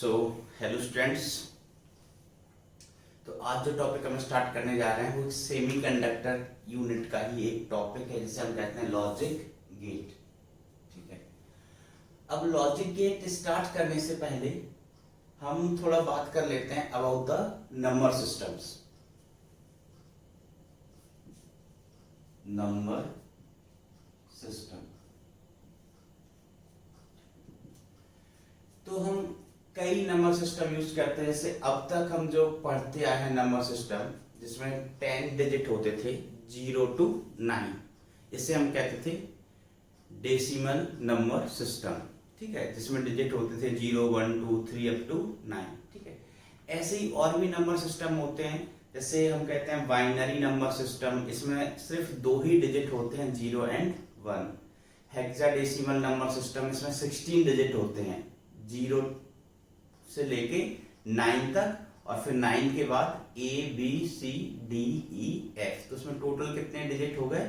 So hello students. तो आज जो टॉपिक हम स्टार्ट करने जा रहे हैं वो सेमीकंडक्टर यूनिट का ही एक टॉपिक है जिसे हम कहते हैं लॉजिक गेट। ठीक है, अब लॉजिक गेट स्टार्ट करने से पहले हम थोड़ा बात कर लेते हैं about the number systems. Number system तो हम कई नंबर सिस्टम यूज करते हैं। जैसे अब तक हम जो पढ़ते आए हैं नंबर सिस्टम जिसमें 10 डिजिट होते थे 0 to 9, इसे हम कहते थे डेसिमल नंबर सिस्टम। ठीक है, जिसमें डिजिट होते थे 0 1 2 3 अप टू 9। ठीक है, ऐसे ही और भी नंबर सिस्टम होते हैं। जैसे हम कहते हैं बाइनरी नंबर सिस्टम, इसमें सिर्फ 2 ही डिजिट होते हैं 0 and 1। हेक्साडेसिमल नंबर सिस्टम, इसमें 16 डिजिट होते हैं 0 से लेके 9 तक, और फिर 9 के बाद A B C D E F, तो उसमें टोटल कितने डिजिट हो गए?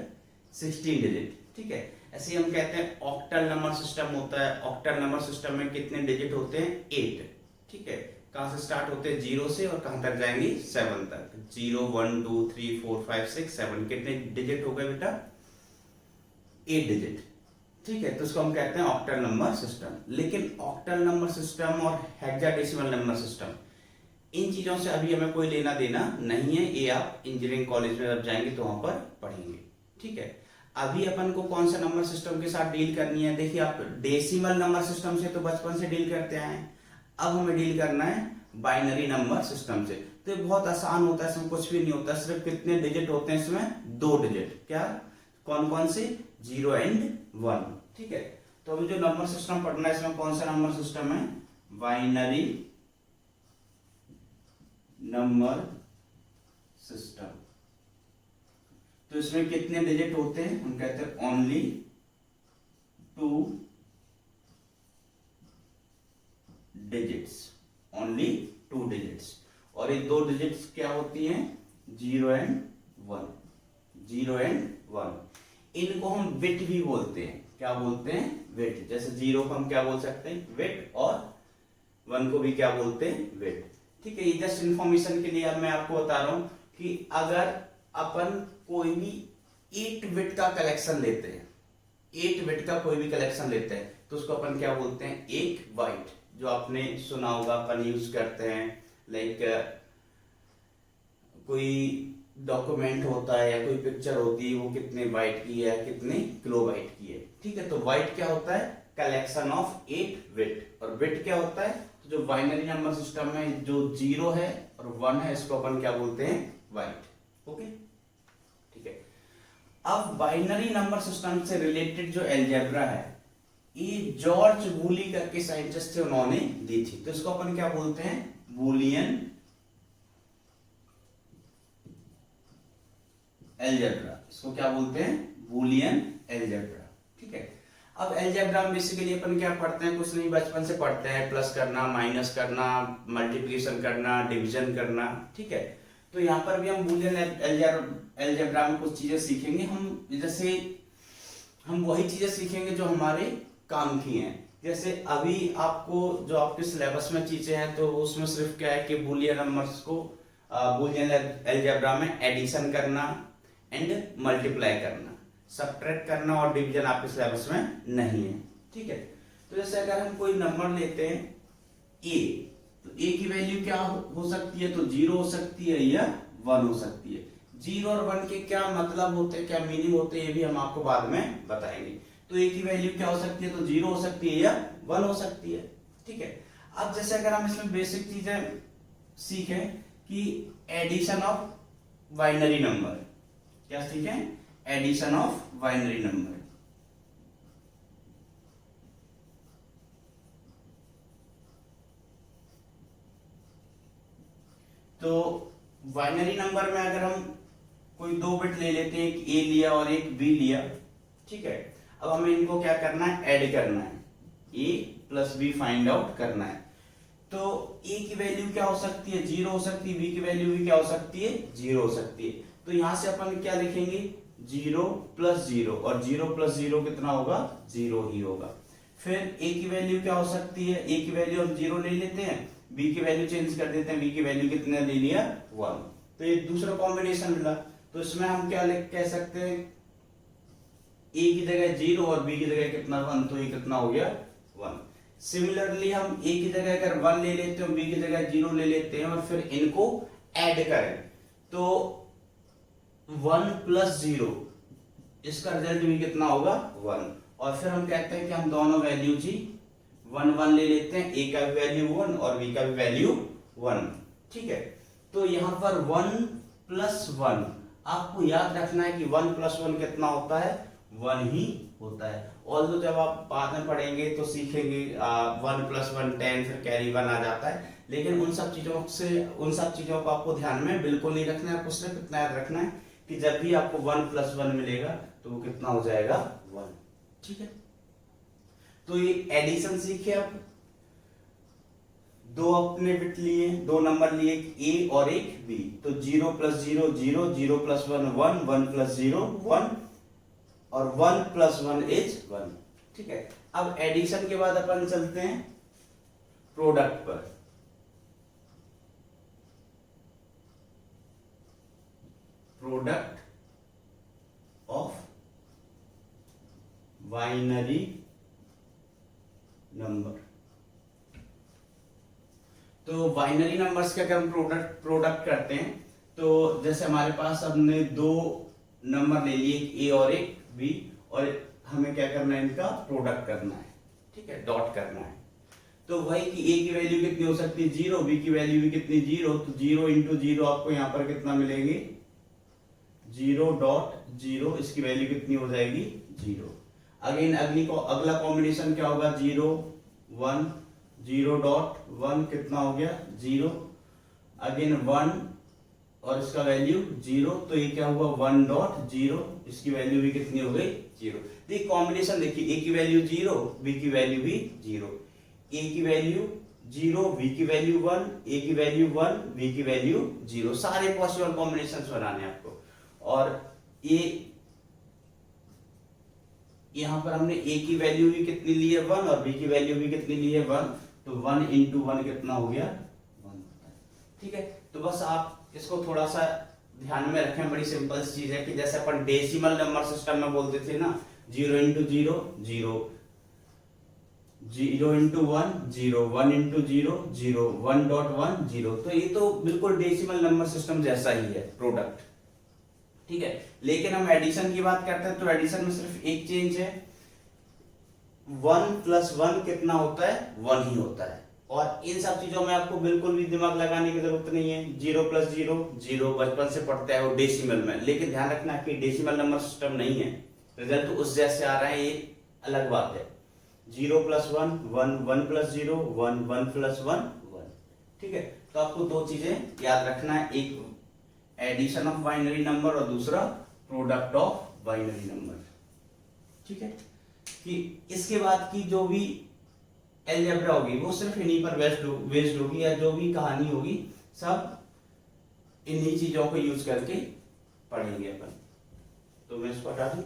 16 डिजिट। ठीक है, ऐसे ही हम कहते हैं ऑक्टल नंबर सिस्टम होता है। ऑक्टल नंबर सिस्टम में कितने डिजिट होते हैं? 8। ठीक है, कहां से स्टार्ट होते हैं? 0 से, और कहां तक जाएंगे? 7 तक। 0 1 2 3 4 5 6 7, कितने डिजिट हो गए बेटा? 8 डिजिट। ठीक है, तो उसको हम कहते हैं ऑक्टल नंबर सिस्टम। लेकिन ऑक्टल नंबर सिस्टम और हेक्साडेसिमल नंबर सिस्टम, इन चीजों से अभी हमें कोई लेना देना नहीं है। ये आप इंजीनियरिंग कॉलेज में जब जाएंगे तो वहां पर पढ़ेंगे। ठीक है, अभी अपन को कौन सा नंबर सिस्टम के साथ डील करनी है? देखिए, आप डेसिमल नंबर सिस्टम से तो बचपन से डील करते आए हैं, अब हमें डील करना है बाइनरी नंबर सिस्टम से। तो ये बहुत आसान होता है, इसमें कुछ भी नहीं होता। सिर्फ कितने डिजिट होते हैं इसमें? 2 डिजिट। क्या? कौन कौन से? 0 and 1। ठीक है, तो अभी जो नंबर सिस्टम पढ़ना है इसमें कौन सा नंबर सिस्टम है? Binary number system. तो इसमें कितने डिजिट होते हैं? हम कहते हैं ओनली 2 डिजिट्स। Only 2 digits. और ये 2 डिजिट्स क्या होती हैं? 0 and 1। 0 and 1, इनको हम बिट भी बोलते हैं। क्या बोलते हैं? बिट। जैसे 0 को हम क्या बोल सकते हैं? बिट, और 1 को भी क्या बोलते हैं? बिट। ठीक है, ये जस्ट इंफॉर्मेशन के लिए अब मैं आपको बता रहा हूं कि अगर अपन कोई भी 8 बिट का कलेक्शन लेते हैं, 8 बिट का कोई भी कलेक्शन लेते हैं, तो उसको अपन क्या बोलते हैं? 1 बाइट। जो आपने सुना होगा अपन यूज करते हैं, लाइक कोई डॉक्यूमेंट होता है या कोई पिक्चर होती है, वो कितने बाइट की है, कितने किलोबाइट की है। ठीक है, तो बाइट क्या होता है? Collection of 8 bit. और बिट क्या होता है? तो जो बाइनरी नंबर सिस्टम में जो 0 है और 1 है, इसको अपन क्या बोलते हैं? बाइट। ओके, ठीक है। अब बाइनरी नंबर सिस्टम से रिलेटेड जो अलजेब्रा है, ये जॉर्ज वूली करके साइंटिस्ट थे, उन्होंने दी थी। तो इसको अपन क्या बोलते हैं? Boolean algebra. इसको क्या बोलते हैं? Boolean algebra. ठीक है, अब अलजेब्रा में बेसिकली अपन क्या पढ़ते हैं? कुछ नहीं, बचपन से पढ़ते हैं प्लस करना, माइनस करना, मल्टीप्लिकेशन करना, डिवीजन करना। ठीक है, तो यहाँ पर भी हम बूलियन अलजेब्रा में कुछ चीजें सीखेंगे। हम जैसे हम वही चीजें सीखेंगे जो हमारे काम की हैं। जैसे अभी आपको जो आपके सिलेबस में चीजें हैं, तो उसमें सिर्फ क्या है कि बूलियन नंबर्स को बूलियन अलजेब्रा में एडिशन करना एंड मल्टीप्लाई करना, सबट्रैक्ट करना और डिवीजन आपके सिलेबस में नहीं है। ठीक है, तो जैसे अगर हम कोई नंबर लेते हैं a, तो a की वैल्यू क्या हो सकती है? तो 0 हो सकती है या 1 हो सकती है। 0 और 1 के क्या मतलब होते हैं, क्या मीनिंग होते हैं, ये भी हम आपको बाद में बताएंगे। तो a की वैल्यू क्या हो सकती है? तो 0 हो सकती है या 1 हो सकती है। ठीक है, अब जैसे अगर हम इसमें बेसिक चीजें सीखें कि एडिशन ऑफ बाइनरी नंबर, क्या सीखें? Addition of binary number. तो बाइनरी नंबर में अगर हम कोई 2 बिट ले लेते हैं, एक a लिया और एक b लिया। ठीक है, अब हमें इनको क्या करना है? ऐड करना है। a plus b find out करना है। तो a की वैल्यू क्या हो सकती है? 0 हो सकती है। b की वैल्यू भी क्या हो सकती है? 0 हो सकती है। तो यहां से अपन क्या लिखेंगे? 0 प्लस 0, और 0 प्लस 0 कितना होगा? 0 ही होगा। फिर a की वैल्यू क्या हो सकती है, a की वैल्यू हम 0 ले लेते हैं, b की वैल्यू चेंज कर देते हैं, b की वैल्यू कितने ले लिया 1। तो ये दूसरा कॉम्बिनेशन मिला। तो इसमें हम क्या कह सकते हैं, a की जगह 0 और b की जगह कितना 1, तो ये कितना हो गया 1। सिमिलरली हम a की जगह अगर 1 ले लेते हैं, b की जगह 0 ले लेते हैं और फिर इनको ऐड करें तो 1 प्लस 0 इसका रिजल्ट भी कितना होगा 1। और फिर हम कहते हैं कि हम दोनों वैल्यू जी 1 1 ले लेते हैं, a का भी वैल्यू 1 और b का भी वैल्यू 1। ठीक है, तो यहां पर 1 प्लस 1 आपको याद रखना है कि 1 प्लस 1 कितना होता है 1 ही होता है। ऑल्दो जब आप बाद में पढ़ेंगे तो सीखेंगे 1 प्लस 1 10, फिर कैरी 1 आ जाता है, लेकिन उन सब चीजों को आपको ध्यान में बिल्कुल नहीं रखना है। आपको सिर्फ इतना याद रखना है कि जब भी आपको 1 प्लस 1 मिलेगा तो वो कितना हो जाएगा 1। ठीक है, तो ये एडिशन सीखे आप, दो अपने बिट लिए, दो नंबर लिए, एक a और एक b, तो 0 प्लस 0 0, 0 प्लस 1 1, 1 प्लस 0 1 और 1 प्लस 1 इज 1। ठीक है, अब एडिशन के बाद अपन चलते हैं प्रोडक्ट पर। Product of binary number. तो बाइनरी नंबर्स के अगर हम प्रोडक्ट करते हैं तो जैसे हमारे पास हमने दो नंबर ले लिए, एक a और एक b, और हमें क्या करना है, इनका प्रोडक्ट करना है। ठीक है, डॉट करना है। तो वही कि a की वैल्यू कितनी हो सकती है 0, b की वैल्यू भी कितनी 0, तो 0 इंटू 0 आपको यहां पर कितना मिलेंगे 0 डॉट 0, इसकी वैल्यू कितनी हो जाएगी 0। अगेन अगला कॉम्बिनेशन क्या होगा 0 1, 0 डॉट 1 कितना हो गया 0, अगेन 1 और इसका वैल्यू 0, तो ये क्या हुआ 1 डॉट 0, इसकी वैल्यू भी कितनी हो गई 0। देखिए कॉम्बिनेशन देखिए, a की वैल्यू 0, b की वैल्यू भी 0, a की वैल्यू 0, b की वैल्यू 1, a की वैल्यू 1, b की वैल्यू 0, सारे पॉसिबल कॉम्बिनेशंस बनाने आपको। और a यहां पर हमने a की वैल्यू भी कितनी ली है 1 और b की वैल्यू भी कितनी ली है 1, तो 1 इंटू 1 कितना हो गया 1। ठीक है, तो बस आप इसको थोड़ा सा ध्यान में रखें, बड़ी सिंपल चीज है कि जैसे अपन डेसिमल नंबर सिस्टम में बोलते थे ना, 0 इंटू 0 0, 0 इंटू 1 0, 1 इंटू 0 0, 1 डॉट 1 0, तो ये तो बिल्कुल डेसिमल नंबर सिस्टम जैसा ही है प्रोडक्ट। ठीक है, लेकिन हम एडिशन की बात करते हैं तो एडिशन में सिर्फ एक चेंज है, 1 प्लस 1 कितना होता है 1 ही होता है। और इन सब चीजों में आपको बिल्कुल भी दिमाग लगाने की जरूरत नहीं है। 0 प्लस 0 0, बचपन से पढ़ते हैं वो डेसिमल में, लेकिन ध्यान रखना कि डेसिमल नंबर सिस्टम नहीं है, रिजल्ट तो उस जैसे आ रहा है, ये अलग बात है। 0 प्लस 1 1, 1 प्लस 0 1, 1 प्लस 1 1। ठीक है, तो आपको दो चीजें याद रखना है, एक एडिशन ऑफ बाइनरी नंबर और दूसरा प्रोडक्ट ऑफ बाइनरी नंबर। ठीक है, कि इसके बाद की जो भी अलजेब्रा होगी वो सिर्फ इन्हीं पर बेस्ड होगी, या जो भी कहानी होगी सब इन्हीं चीजों को यूज करके पढ़ेंगे अपन। तो मैं इसको हटा दूं।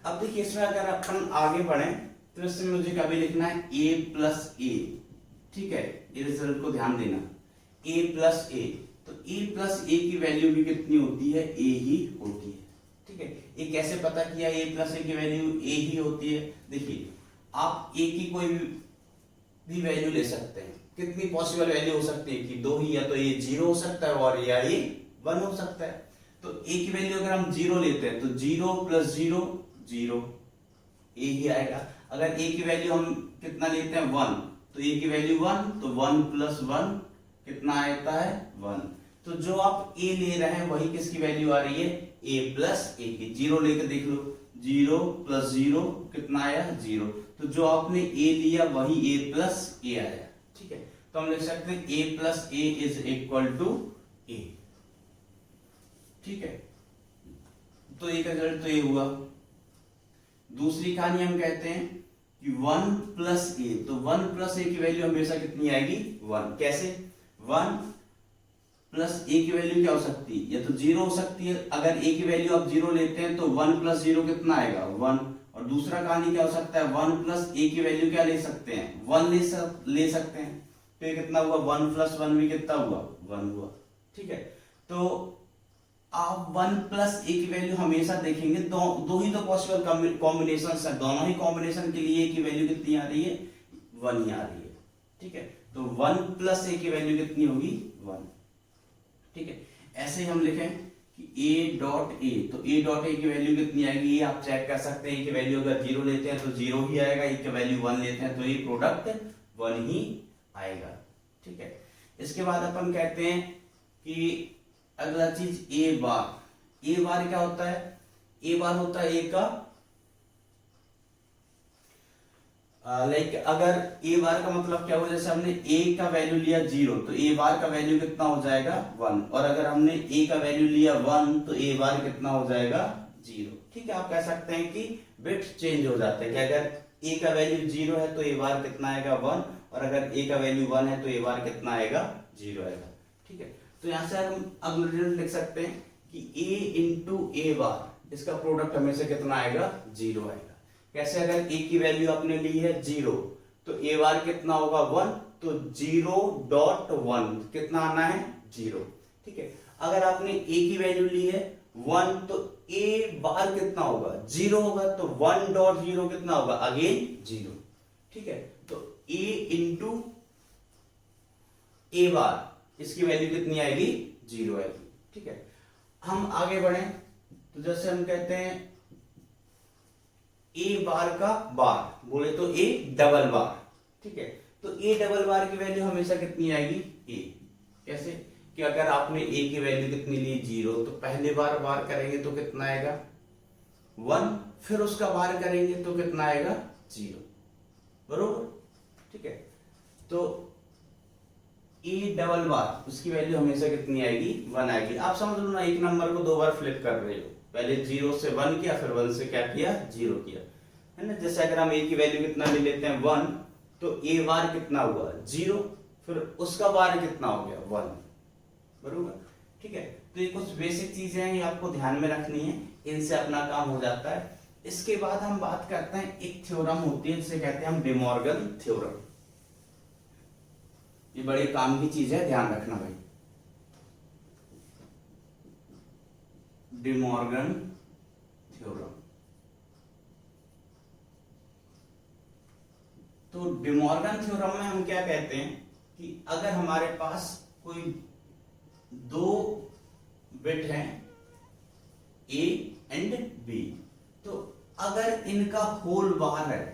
अब देखिए इसमें अगर अपन आगे बढ़े तो इसमें मुझे कभी लिखना है a प्लस ए। ठीक है, ये रिजल्ट को ध्यान देना, a प्लस ए, तो a प्लस ए की वैल्यू भी कितनी होती है a ही होती है। ठीक है, ये कैसे पता किया a प्लस ए की वैल्यू a ही होती है। देखिए आप a की कोई भी वैल्यू ले सकते हैं, कितनी पॉसिबल वैल्यू हो सकती है कि 2 ही, या तो ये 0 हो सकता है और या ये 1 हो सकता है। तो a की वैल्यू अगर हम 0 लेते हैं तो 0 प्लस 0 0, a ही आएगा। अगर a की वैल्यू हम कितना लेते हैं 1, तो a की वैल्यू 1, तो 1 प्लस 1 कितना आता है 1। तो जो आप a ले रहे हैं वही किसकी वैल्यू आ रही है a प्लस ए की। 0 लेकर देख लो, 0 प्लस 0 कितना आया 0, तो जो आपने a लिया वही a प्लस ए आया। ठीक है, तो हम लिख सकते हैं a plus a is equal to a। ठीक है, तो एक रिजल्ट तो ये हुआ। दूसरी कहानी हम कहते हैं कि 1 प्लस ए, तो 1 प्लस ए की वैल्यू हमेशा कितनी आएगी 1। कैसे? 1 प्लस ए की वैल्यू क्या हो सकती है? या तो 0 हो सकती है। अगर ए की वैल्यू आप 0 लेते हैं तो 1 प्लस 0 कितना आएगा 1। और दूसरा कहानी क्या हो सकता है 1 प्लस ए की वैल्यू क्या ले सकते हैं 1 ले सकते हैं। तो ये कितना हुआ 1 प्लस 1 भी कितना हुआ 1 हुआ। ठीक है, तो आप 1 प्लस ए की वैल्यू हमेशा देखेंगे दो ही तो पॉसिबल कॉम्बिनेशन है, दोनों ही कॉम्बिनेशन के लिए ए की वैल्यू कितनी आ रही है 1 ही आ रही है। ठीक है, तो 1 प्लस ए की वैल्यू कितनी होगी 1। ठीक है, ऐसे हम लिखें कि a डॉट ए, तो a डॉट ए की वैल्यू कितनी आएगी ये आप चेक कर सकते हैं। की वैल्यू अगर 0 लेते हैं तो 0 ही आएगा, ए की वैल्यू 1 लेते हैं तो ये प्रोडक्ट 1 ही आएगा। ठीक है, इसके बाद अपन कहते हैं कि अगला चीज ए बार क्या होता है? ए बार होता है ए का लाइक अगर ए बार का मतलब क्या हुआ, जैसे हमने ए का वैल्यू लिया 0 तो ए बार का वैल्यू कितना हो जाएगा 1। और अगर हमने ए का वैल्यू लिया 1 तो ए बार कितना हो जाएगा 0। ठीक है, आप कह सकते हैं कि बिट चेंज हो जाते हैं कि अगर ए का वैल्यू 0 है तो ए बार कितना आएगा 1, और अगर ए का वैल्यू 1 है तो ए बार कितना आएगा 0 आएगा। ठीक है, तो यहां से हम अगला रिजल्ट लिख सकते हैं कि a इंटू ए बार इसका प्रोडक्ट हमेशा कितना आएगा 0 आएगा। कैसे? अगर a की वैल्यू आपने ली है 0 तो a बार कितना होगा 1, तो 0.1 कितना आना है 0। ठीक है, अगर आपने a की वैल्यू ली है 1 तो a बार कितना होगा 0 होगा, तो 1.0 कितना होगा अगेन 0। ठीक है, तो a इंटू ए बार इसकी वैल्यू कितनी आएगी 0 आएगी। ठीक है, हम आगे बढ़े तो जैसे हम कहते हैं ए बार का बार बोले तो ए डबल बार। ठीक है, तो ए डबल बार की वैल्यू हमेशा कितनी आएगी ए। कैसे? कि अगर आपने ए की वैल्यू कितनी ली 0 तो पहले बार करेंगे तो कितना आएगा 1, फिर उसका बार करेंगे तो कितना आएगा 0, बरोबर। ठीक है, तो ए डबल बार उसकी वैल्यू हमेशा कितनी आएगी 1 आएगी। आप समझ लो ना, एक नंबर को 2 बार फ्लिप कर रहे हो, पहले 0 से 1 किया, फिर 1 से क्या किया 0 किया, है ना। जैसे अगर हम ए की वैल्यू कितना ले लेते हैं 1 तो ए बार कितना हुआ 0, फिर उसका बार कितना हो गया 1, बरोबर। ठीक है, तो ये कुछ बेसिक चीजें हैं, ये आपको ध्यान में रखनी है, इनसे अपना काम हो जाता है। इसके बाद हम बात करते हैं, एक थ्योरम होती है जिसे कहते हैं हम डिमॉर्गन थ्योरम। ये बड़ी काम की चीज है, ध्यान रखना भाई। डिमॉर्गन थ्योरम, तो डिमॉर्गन थ्योरम में हम क्या कहते हैं कि अगर हमारे पास कोई 2 बिट हैं ए एंड बी, तो अगर इनका होल बार है,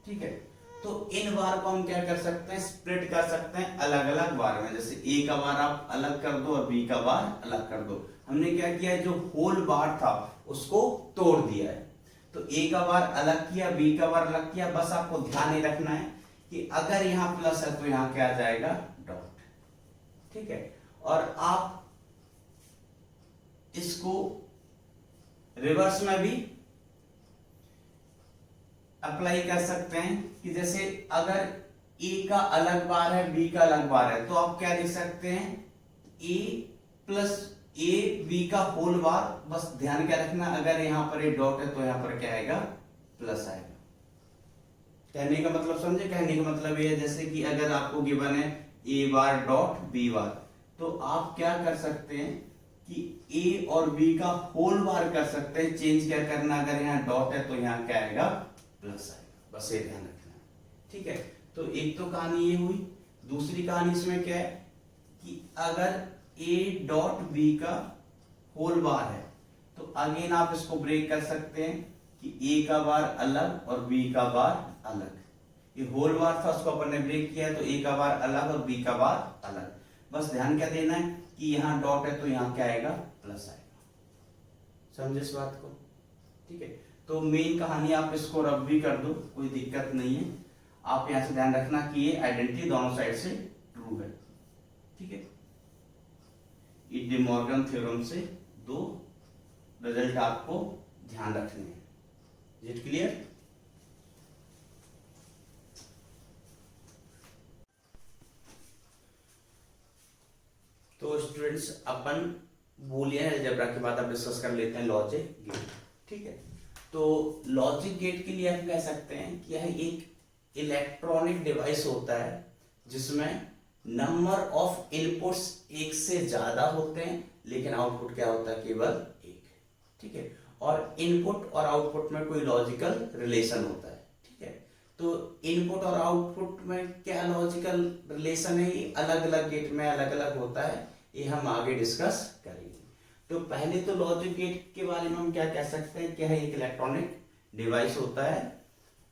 ठीक है, तो इन बार को हम क्या कर सकते हैं स्प्लिट कर सकते हैं अलग अलग बार में। जैसे ए का बार आप अलग कर दो और बी का बार अलग कर दो। हमने क्या किया है, जो होल बार था उसको तोड़ दिया है, तो ए का बार अलग किया, बी का बार अलग किया। बस आपको ध्यान ही रखना है कि अगर यहां प्लस है तो यहां क्या आ जाएगा डॉट। ठीक है, और आप इसको रिवर्स में भी अप्लाई कर सकते हैं कि जैसे अगर ए का अलग बार है बी का अलग बार है, तो आप क्या लिख सकते हैं ए प्लस ए बी का होल बार। बस ध्यान क्या रखना, अगर यहां पर ए डॉट है तो यहां पर क्या आएगा प्लस आएगा। कहने का मतलब समझे? कहने का मतलब ये है जैसे कि अगर आपको गिवन है ए बार डॉट बी बार, तो आप क्या कर सकते हैं कि ए और बी का होल बार कर सकते हैं। चेंज क्या करना, अगर यहाँ डॉट है तो यहाँ क्या आएगा प्लस आएगा। बस ये ध्यान रखना है, ठीक है। तो एक तो कहानी ये हुई। दूसरी कहानी इसमें क्या है कि अगर ए डॉट बी का होल बार है तो अगेन आप इसको ब्रेक कर सकते हैं कि ए का बार अलग और बी का बार अलग। ये होल बार था उसको अपन ने ब्रेक किया, तो ए का बार अलग और बी का बार अलग। बस ध्यान क्या देना है कि यहाँ डॉट है तो यहाँ क्या आएगा प्लस आएगा। समझे इस बात को? ठीक है, तो मेन कहानी आप इसको रब भी कर दो, कोई दिक्कत नहीं है। आप यहां से ध्यान रखना कि ये आइडेंटिटी दोनों साइड से ट्रू है, ठीक है। ये डी मॉर्गन थ्योरम से 2 रिजल्ट आपको ध्यान रखने हैं। Is it clear? तो स्टूडेंट्स अपन बूलियन अलजेब्रा के बाद अब डिस्कस कर लेते हैं लॉजिक गेट। ठीक है, तो लॉजिक गेट के लिए हम कह सकते हैं कि यह एक इलेक्ट्रॉनिक डिवाइस होता है जिसमें नंबर ऑफ इनपुट्स एक से ज्यादा होते हैं, लेकिन आउटपुट क्या होता है, केवल एक। ठीक है, और इनपुट और आउटपुट में कोई लॉजिकल रिलेशन होता है। ठीक है, तो इनपुट और आउटपुट में क्या लॉजिकल रिलेशन है, ये अलग अलग गेट में अलग अलग होता है, ये हम आगे डिस्कस करेंगे। तो पहले तो लॉजिक गेट के बारे में हम क्या कह सकते हैं, क्या है, एक इलेक्ट्रॉनिक डिवाइस होता है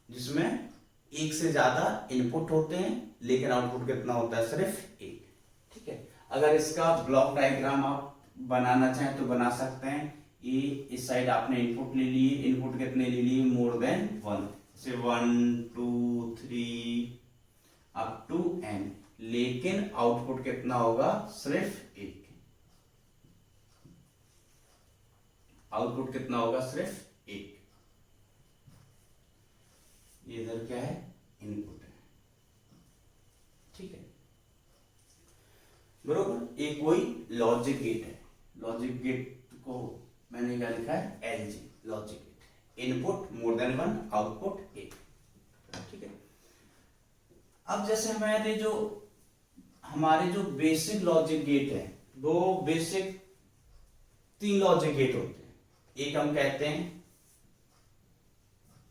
जिसमें एक से ज्यादा इनपुट होते हैं, लेकिन आउटपुट कितना होता है, सिर्फ एक। ठीक है, अगर इसका ब्लॉक डायग्राम आप बनाना चाहें तो बना सकते हैं। ये इस साइड आपने इनपुट ले लिए, इनपुट कितने ले लिए, मोर देन 1, से 1 2 3 अप टू n, लेकिन आउटपुट कितना होगा, सिर्फ एक। आउटपुट कितना होगा, सिर्फ एक। ये इधर क्या है, इनपुट है। ठीक है, बरोबर, ये कोई लॉजिक गेट है। लॉजिक गेट को मैंने क्या लिखा है, LG, logic gate. Input more than 1, output एक। ठीक है, अब जैसे हमारे जो बेसिक लॉजिक गेट है, वो बेसिक 3 लॉजिक गेट होते हैं। एक हम कहते हैं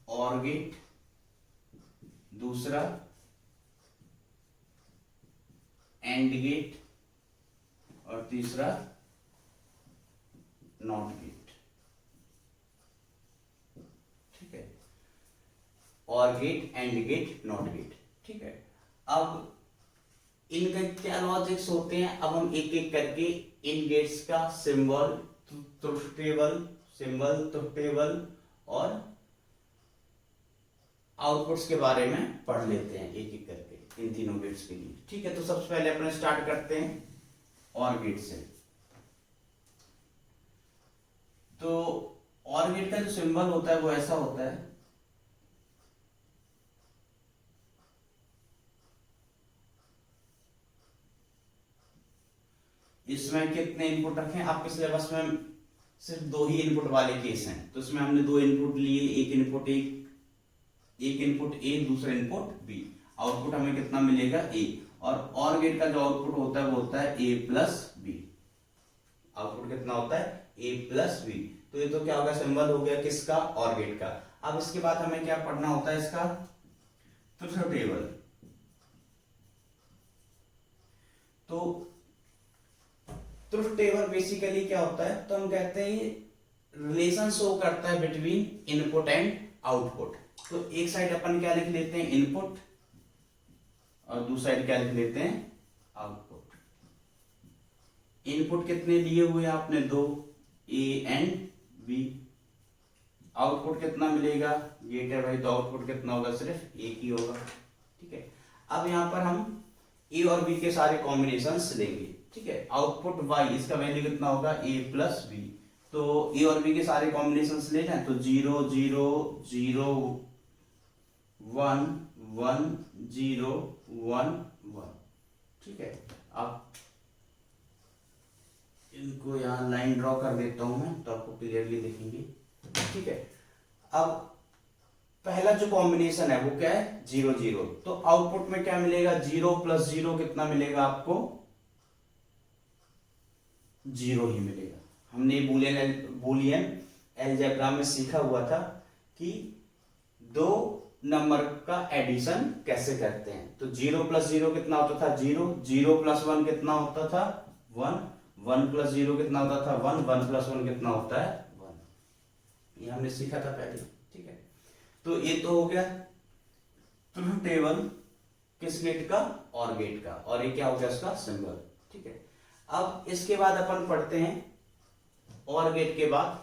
OR गेट, दूसरा AND गेट, और तीसरा NOT गेट। ठीक है, OR gate, AND gate, NOT gate. ठीक है, अब इनका क्या लॉजिक्स होते हैं, अब हम एक एक करके इन गेट्स का symbol, truth table, symbol, truth table और आउटपुट्स के बारे में पढ़ लेते हैं एक एक करके इन तीनों गेट्स के लिए। ठीक है, तो सबसे पहले अपने स्टार्ट करते हैं OR गेट से। तो OR गेट का जो सिंबल होता है वो ऐसा होता है, इसमें कितने इनपुट रखे हैं, आपके सिलेबस में सिर्फ 2 ही इनपुट वाले केस हैं, तो इसमें हमने 2 इनपुट लिए, एक इनपुट ए, दूसरा इनपुट बी। आउटपुट हमें कितना मिलेगा, ए। और OR गेट का जो आउटपुट होता है वो होता है ए प्लस बी। आउटपुट कितना होता है, ए प्लस बी। तो ये तो क्या होगा, सिंबल हो गया किसका, OR गेट का। अब इसके बाद हमें क्या पढ़ना होता है, इसका ट्रुथ टेबल। तो ट्रुथ टेबल बेसिकली क्या होता है, तो हम कहते हैं रिलेशन शो करता है बिटवीन इनपुट एंड आउटपुट। तो एक साइड अपन क्या लिख लेते हैं, इनपुट, और दूसरी साइड क्या लिख लेते हैं, आउटपुट। इनपुट कितने लिए हुए आपने, 2, ए एंड बी। आउटपुट कितना मिलेगा, गेट है भाई, तो आउटपुट कितना होगा, सिर्फ एक ही होगा। ठीक है, अब यहां पर हम ए और बी के सारे कॉम्बिनेशंस लेंगे। ठीक है, आउटपुट y, इसका वैल्यू कितना होगा, a प्लस बी। तो ए और बी के सारे कॉम्बिनेशंस ले जाए तो 0 0 0 1 1 0 1 1। ठीक है, अब इनको यहां लाइन ड्रॉ कर देता हूं मैं, तो आपको क्लियरली दिखेंगे। ठीक है, अब पहला जो कॉम्बिनेशन है वो क्या है, 0 0। तो आउटपुट में क्या मिलेगा, 0 प्लस 0 कितना मिलेगा आपको, 0 ही मिलेगा। हमने बूलियन अलजेब्रा में सीखा हुआ था कि 2 नंबर का एडिशन कैसे करते हैं। तो 0 प्लस 0 कितना होता था, 0। 0 प्लस 1 कितना होता था, 1। 1 प्लस 0 कितना होता था, 1। 1 प्लस 1 कितना होता है, 1। ये हमने सीखा था पहले। ठीक है, तो ये तो हो गया ट्रुथ टेबल किस गेट का, OR गेट का, और ये क्या हो गया उसका सिंबल। ठीक है, अब इसके बाद अपन पढ़ते हैं OR गेट के बाद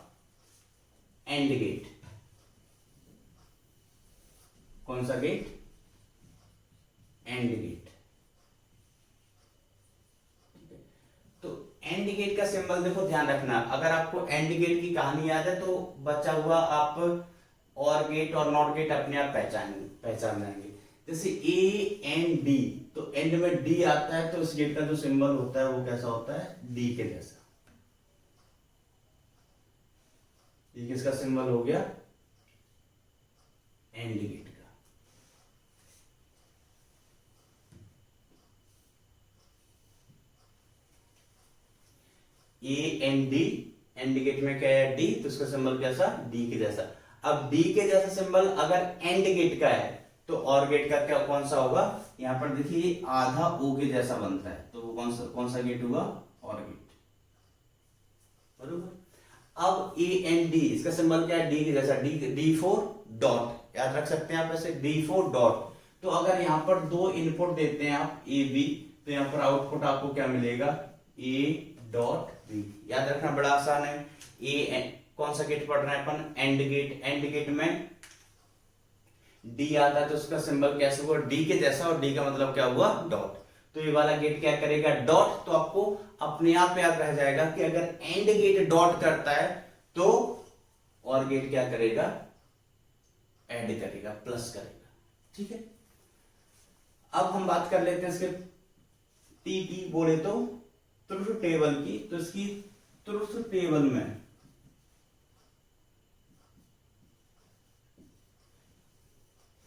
AND गेट। कौन सा गेट, AND गेट। तो AND गेट का सिंबल देखो, ध्यान रखना, अगर आपको AND गेट की कहानी याद है तो बचा हुआ आप OR गेट और NOT गेट अपने आप पहचान लेंगे। जैसे ए एंड डी, तो एंड में डी आता है, तो इस गेट का जो सिंबल होता है वो कैसा होता है, डी के जैसा। ये किसका सिंबल हो गया, एंड गेट का। A and D, AND gate में क्या है, डी, तो इसका सिंबल कैसा, डी के जैसा। अब डी के जैसा सिंबल अगर एंड गेट का है तो और गेट का क्या कौन सा होगा, यहां पर देखिए आधा ओ के जैसा बनता है, तो वो कौन सा गेट हुआ, और गेट, बरोबर। अब ए एंड डी, इसका सिंबल क्या है, डी के जैसा, D4 डॉट, याद रख सकते हैं आप ऐसे, D4 डॉट। तो अगर यहां पर दो इनपुट देते हैं आप ए बी, तो यहां पर आउटपुट आपको क्या मिलेगा, ए डॉट बी। याद रखना बड़ा आसान है। कौन सा गेट पढ़ रहे हैं अपन, एंड गेट। एंड गेट में डी आता है तो उसका सिंबल कैसे हुआ, डी के जैसा, और डी का मतलब क्या हुआ, डॉट। तो ये वाला गेट क्या करेगा, डॉट। तो आपको अपने आप याद रह जाएगा कि अगर एंड गेट डॉट करता है तो और गेट क्या करेगा, ऐड करेगा, प्लस करेगा, ठीक है। अब हम बात कर लेते हैं इसके टी बोले तो ट्रुथ टेबल की। तो इसकी ट्रुथ टेबल में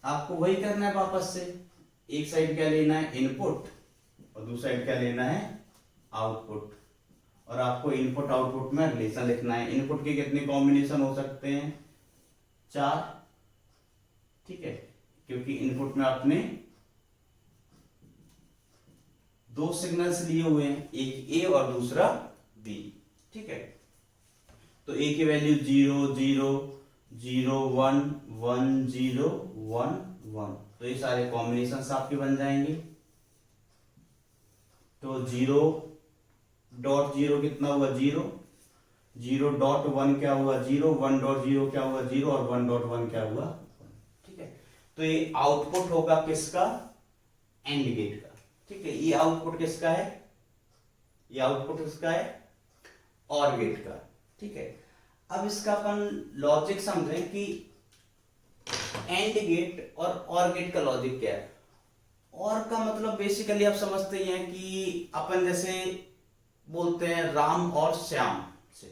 आपको वही करना है वापस से, एक साइड क्या लेना है, इनपुट, और दूसरी साइड क्या लेना है, आउटपुट। और आपको इनपुट आउटपुट में रिलेशन लिखना है। इनपुट के कितने कॉम्बिनेशन हो सकते हैं, 4, ठीक है, क्योंकि इनपुट में आपने दो सिग्नल्स लिए हुए हैं, एक ए और दूसरा बी, ठीक है। तो ए की वैल्यू 0 0 0 1 1 0 1 1, तो ये सारे कॉम्बिनेशंस आपके बन जाएंगे। तो 0.0 कितना हुआ, 0, 0.1 क्या हुआ, 0, 1.0 क्या हुआ, 0, और 1.1 क्या हुआ, 1, ठीक है। तो ये आउटपुट होगा किसका, एंड गेट का, ठीक है। ये आउटपुट किसका है, ये आउटपुट किसका है, और गेट का, ठीक है। अब इसका अपन लॉजिक समझें कि एंड गेट और गेट का लॉजिक क्या है। और का मतलब बेसिकली आप समझते ही हैं कि अपन जैसे बोलते हैं राम और श्याम से,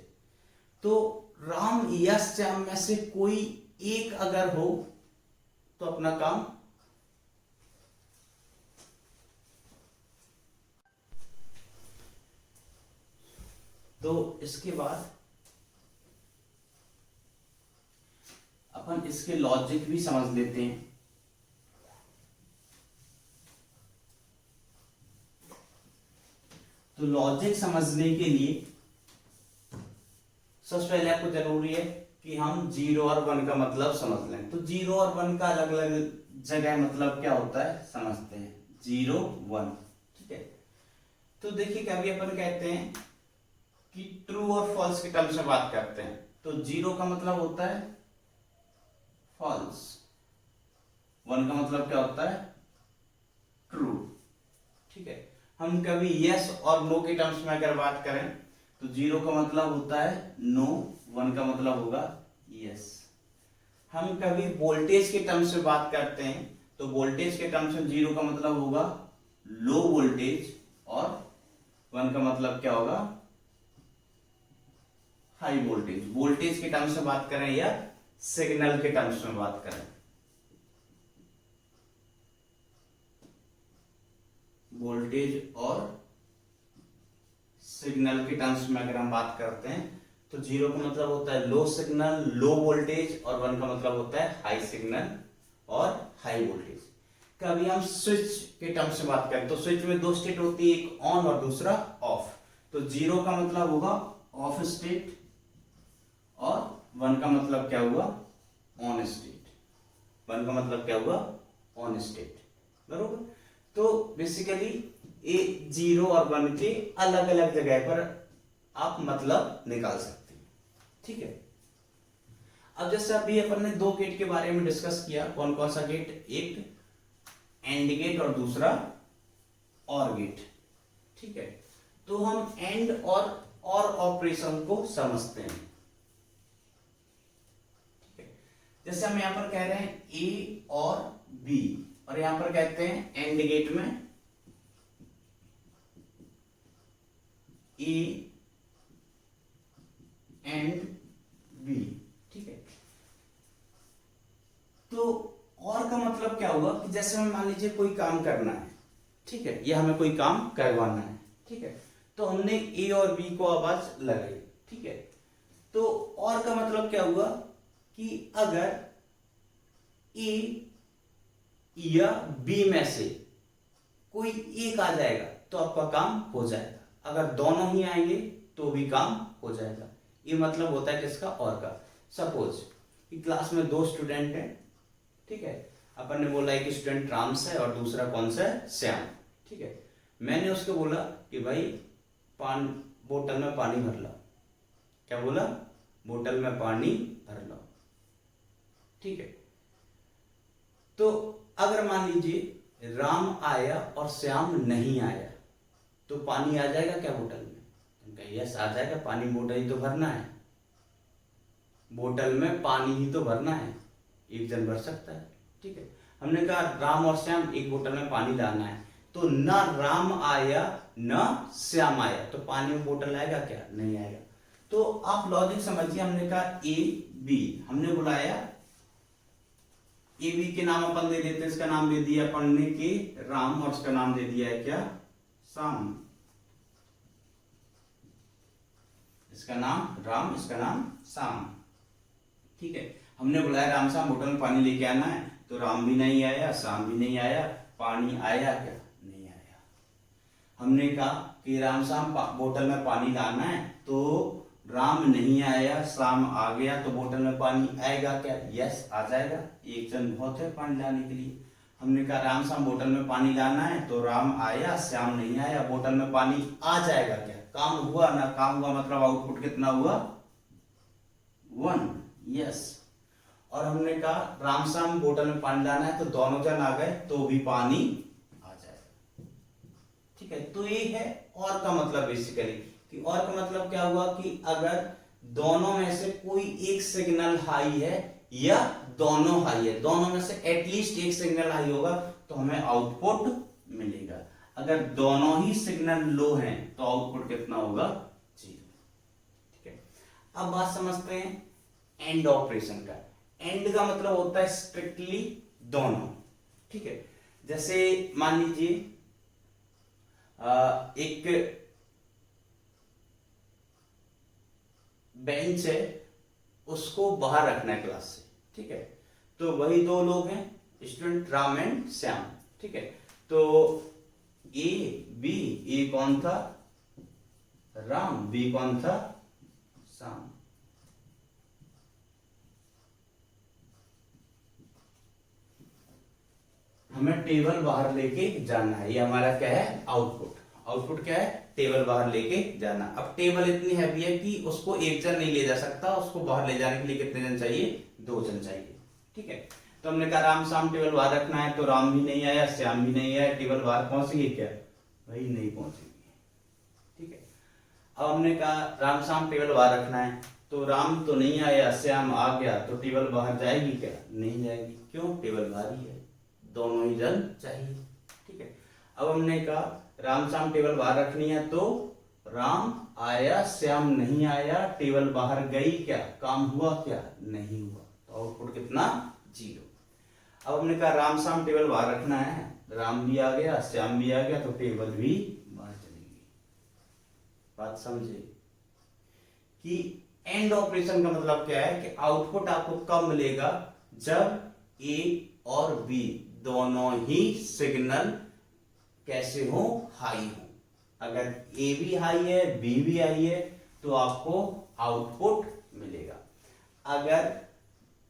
तो राम या श्याम में से कोई एक अगर हो तो अपना काम, तो इसके बाद अपन इसके लॉजिक भी समझ लेते हैं। तो लॉजिक समझने के लिए सबसे पहले आपको जरूरी है कि हम 0 और 1 का मतलब समझ लें। तो 0 और 1 का अलग अलग जगह मतलब क्या होता है समझते हैं। 0 1, ठीक है। तो देखिए कभी अपन कहते हैं कि ट्रू और फॉल्स के टर्म्स में बात करते हैं, तो 0 का मतलब होता है फॉल्स, 1 का मतलब क्या होता है ट्रू, ठीक है। हम कभी यस और नो के टर्म्स में अगर बात करें तो 0 का मतलब होता है नो, 1 का मतलब होगा यस। हम कभी वोल्टेज के टर्म्स में बात करते हैं तो वोल्टेज के टर्म्स में 0 का मतलब होगा लो वोल्टेज और 1 का मतलब क्या होगा हाई वोल्टेज। वोल्टेज के टर्म्स में बात करें या सिग्नल के टर्म्स में बात करें, वोल्टेज और सिग्नल के टर्म्स में अगर हम बात करते हैं तो 0 का मतलब होता है लो सिग्नल लो वोल्टेज और 1 का मतलब होता है हाई सिग्नल और हाई वोल्टेज। कभी हम स्विच के टर्म्स में बात करें तो स्विच में दो स्टेट होती है, एक ऑन और दूसरा ऑफ। तो 0 का मतलब होगा ऑफ स्टेट और 1 का मतलब क्या हुआ ऑन स्टेट। 1 का मतलब क्या हुआ ऑन स्टेट, बरोबर। तो बेसिकली ये 0 और 1 के अलग अलग जगह पर आप मतलब निकाल सकते हैं, ठीक है। अब जैसे अभी अपन ने दो गेट के बारे में डिस्कस किया, कौन कौन सा गेट, एक एंड गेट और दूसरा और गेट, ठीक है। तो हम एंड और ऑपरेशन को समझते हैं, ठीक है। जैसे हम यहां पर कह रहे हैं ए और बी और यहां पर कहते हैं एंड गेट में ए एंड बी, ठीक है। तो और का मतलब क्या हुआ कि जैसे हमें मान लीजिए कोई काम करना है, ठीक है, या हमें कोई काम करवाना है, ठीक है, तो हमने ए और बी को आवाज लगाई, ठीक है। तो और का मतलब क्या हुआ कि अगर ए या बी में से कोई एक आ जाएगा तो आपका काम हो जाएगा, अगर दोनों ही आएंगे तो भी काम हो जाएगा। ये मतलब होता है किसका, और का। सपोज कि क्लास में दो स्टूडेंट हैं, ठीक है, अपन ने बोला एक स्टूडेंट राम्स है और दूसरा कौन सा है, श्याम, ठीक है। मैंने उसको बोला कि भाई बोतल में पानी भर लो, क्या बोला, बोतल में पानी भर लो, ठीक है। तो अगर मान लीजिए राम आया और श्याम नहीं आया तो पानी आ जाएगा क्या बोतल में, यस आ जाएगा, पानी बोतल ही तो भरना है, बोतल में पानी ही तो भरना है, एक जन भर सकता है, ठीक है। हमने कहा राम और श्याम एक बोतल में पानी लाना है, तो ना राम आया ना श्याम आया तो पानी में बोतल आएगा क्या, नहीं आएगा। तो आप लॉजिक समझिए, हमने कहा ए बी, हमने बुलाया ए बी के नाम अपन दे देते हैं, इसका नाम दे दिया अपन ने कि राम और इसका नाम दे दिया है क्या, श्याम, इसका नाम राम, इसका नाम श्याम, ठीक है। हमने बुलाया राम श्याम बोतल में पानी लेके आना है, तो राम भी नहीं आया श्याम भी नहीं आया, पानी आया क्या, नहीं आया। हमने कहा कि राम श्याम बोतल में पानी लाना है, तो राम नहीं आया श्याम आ गया, तो बोतल में पानी आएगा क्या, यस आ जाएगा, एक जन बहुत है पानी लाने के लिए। हमने कहा राम श्याम बोतल में पानी लाना है, तो राम आया श्याम नहीं आया, बोतल में पानी आ जाएगा क्या, काम हुआ ना, काम हुआ मतलब आउटपुट कितना हुआ, 1, यस। और हमने कहा राम श्याम बोतल में पानी लाना है, तो दोनों जन आ गए तो भी पानी आ जाएगा, ठीक है। तो ये है और का मतलब बेसिकली, कि और का मतलब क्या हुआ कि अगर दोनों में से कोई एक सिग्नल हाई है या दोनों हाई है, दोनों में से एटलीस्ट एक सिग्नल हाई होगा तो हमें आउटपुट मिलेगा। अगर दोनों ही सिग्नल लो हैं तो आउटपुट कितना होगा, 0, ठीक है। अब बात समझते हैं एंड ऑपरेशन का। एंड का मतलब होता है स्ट्रिक्टली दोनों, ठीक है। जैसे मान लीजिए एक बेंच है, उसको बाहर रखना है क्लास से, ठीक है। तो वही दो लोग हैं, स्टूडेंट राम एंड श्याम, ठीक है। तो ए बी, ए कौन था, राम, बी कौन था, श्याम। हमें टेबल बाहर लेके जाना है, ये हमारा क्या है, आउटपुट। आउटपुट क्या है, टेबल बाहर लेके जाना। अब टेबल इतनी हैवी है कि उसको एक जन नहीं ले जा सकता, उसको बाहर ले जाने के लिए कितने जन चाहिए, 2 जन चाहिए, ठीक है। तो हमने कहा राम श्याम टेबल बाहर रखना है, तो राम भी नहीं आया श्याम भी नहीं आया, टेबल बाहर पहुंचेगी क्या, भाई नहीं पहुंचेगी, ठीक है। अब हमने कहा राम श्याम टेबल बाहर रखना है, तो राम तो नहीं आया श्याम आ गया, तो टेबल बाहर जाएगी क्या, नहीं जाएगी, क्यों, टेबल बाहर ही है, दोनों ही जन चाहिए, ठीक है। अब हमने कहा राम श्याम टेबल बाहर रखनी है, तो राम आया श्याम नहीं आया, टेबल बाहर गई क्या, काम हुआ क्या, नहीं हुआ, तो आउटपुट कितना, 0। अब हमने कहा राम श्याम टेबल बाहर रखना है, राम भी आ गया श्याम भी आ गया, तो टेबल भी बाहर चलेगी। बात समझे कि एंड ऑपरेशन का मतलब क्या है, कि आउटपुट आपको कब मिलेगा, जब ए और बी दोनों ही सिग्नल कैसे हो, हाई हो। अगर ए भी हाई है बी भी हाई है तो आपको आउटपुट मिलेगा। अगर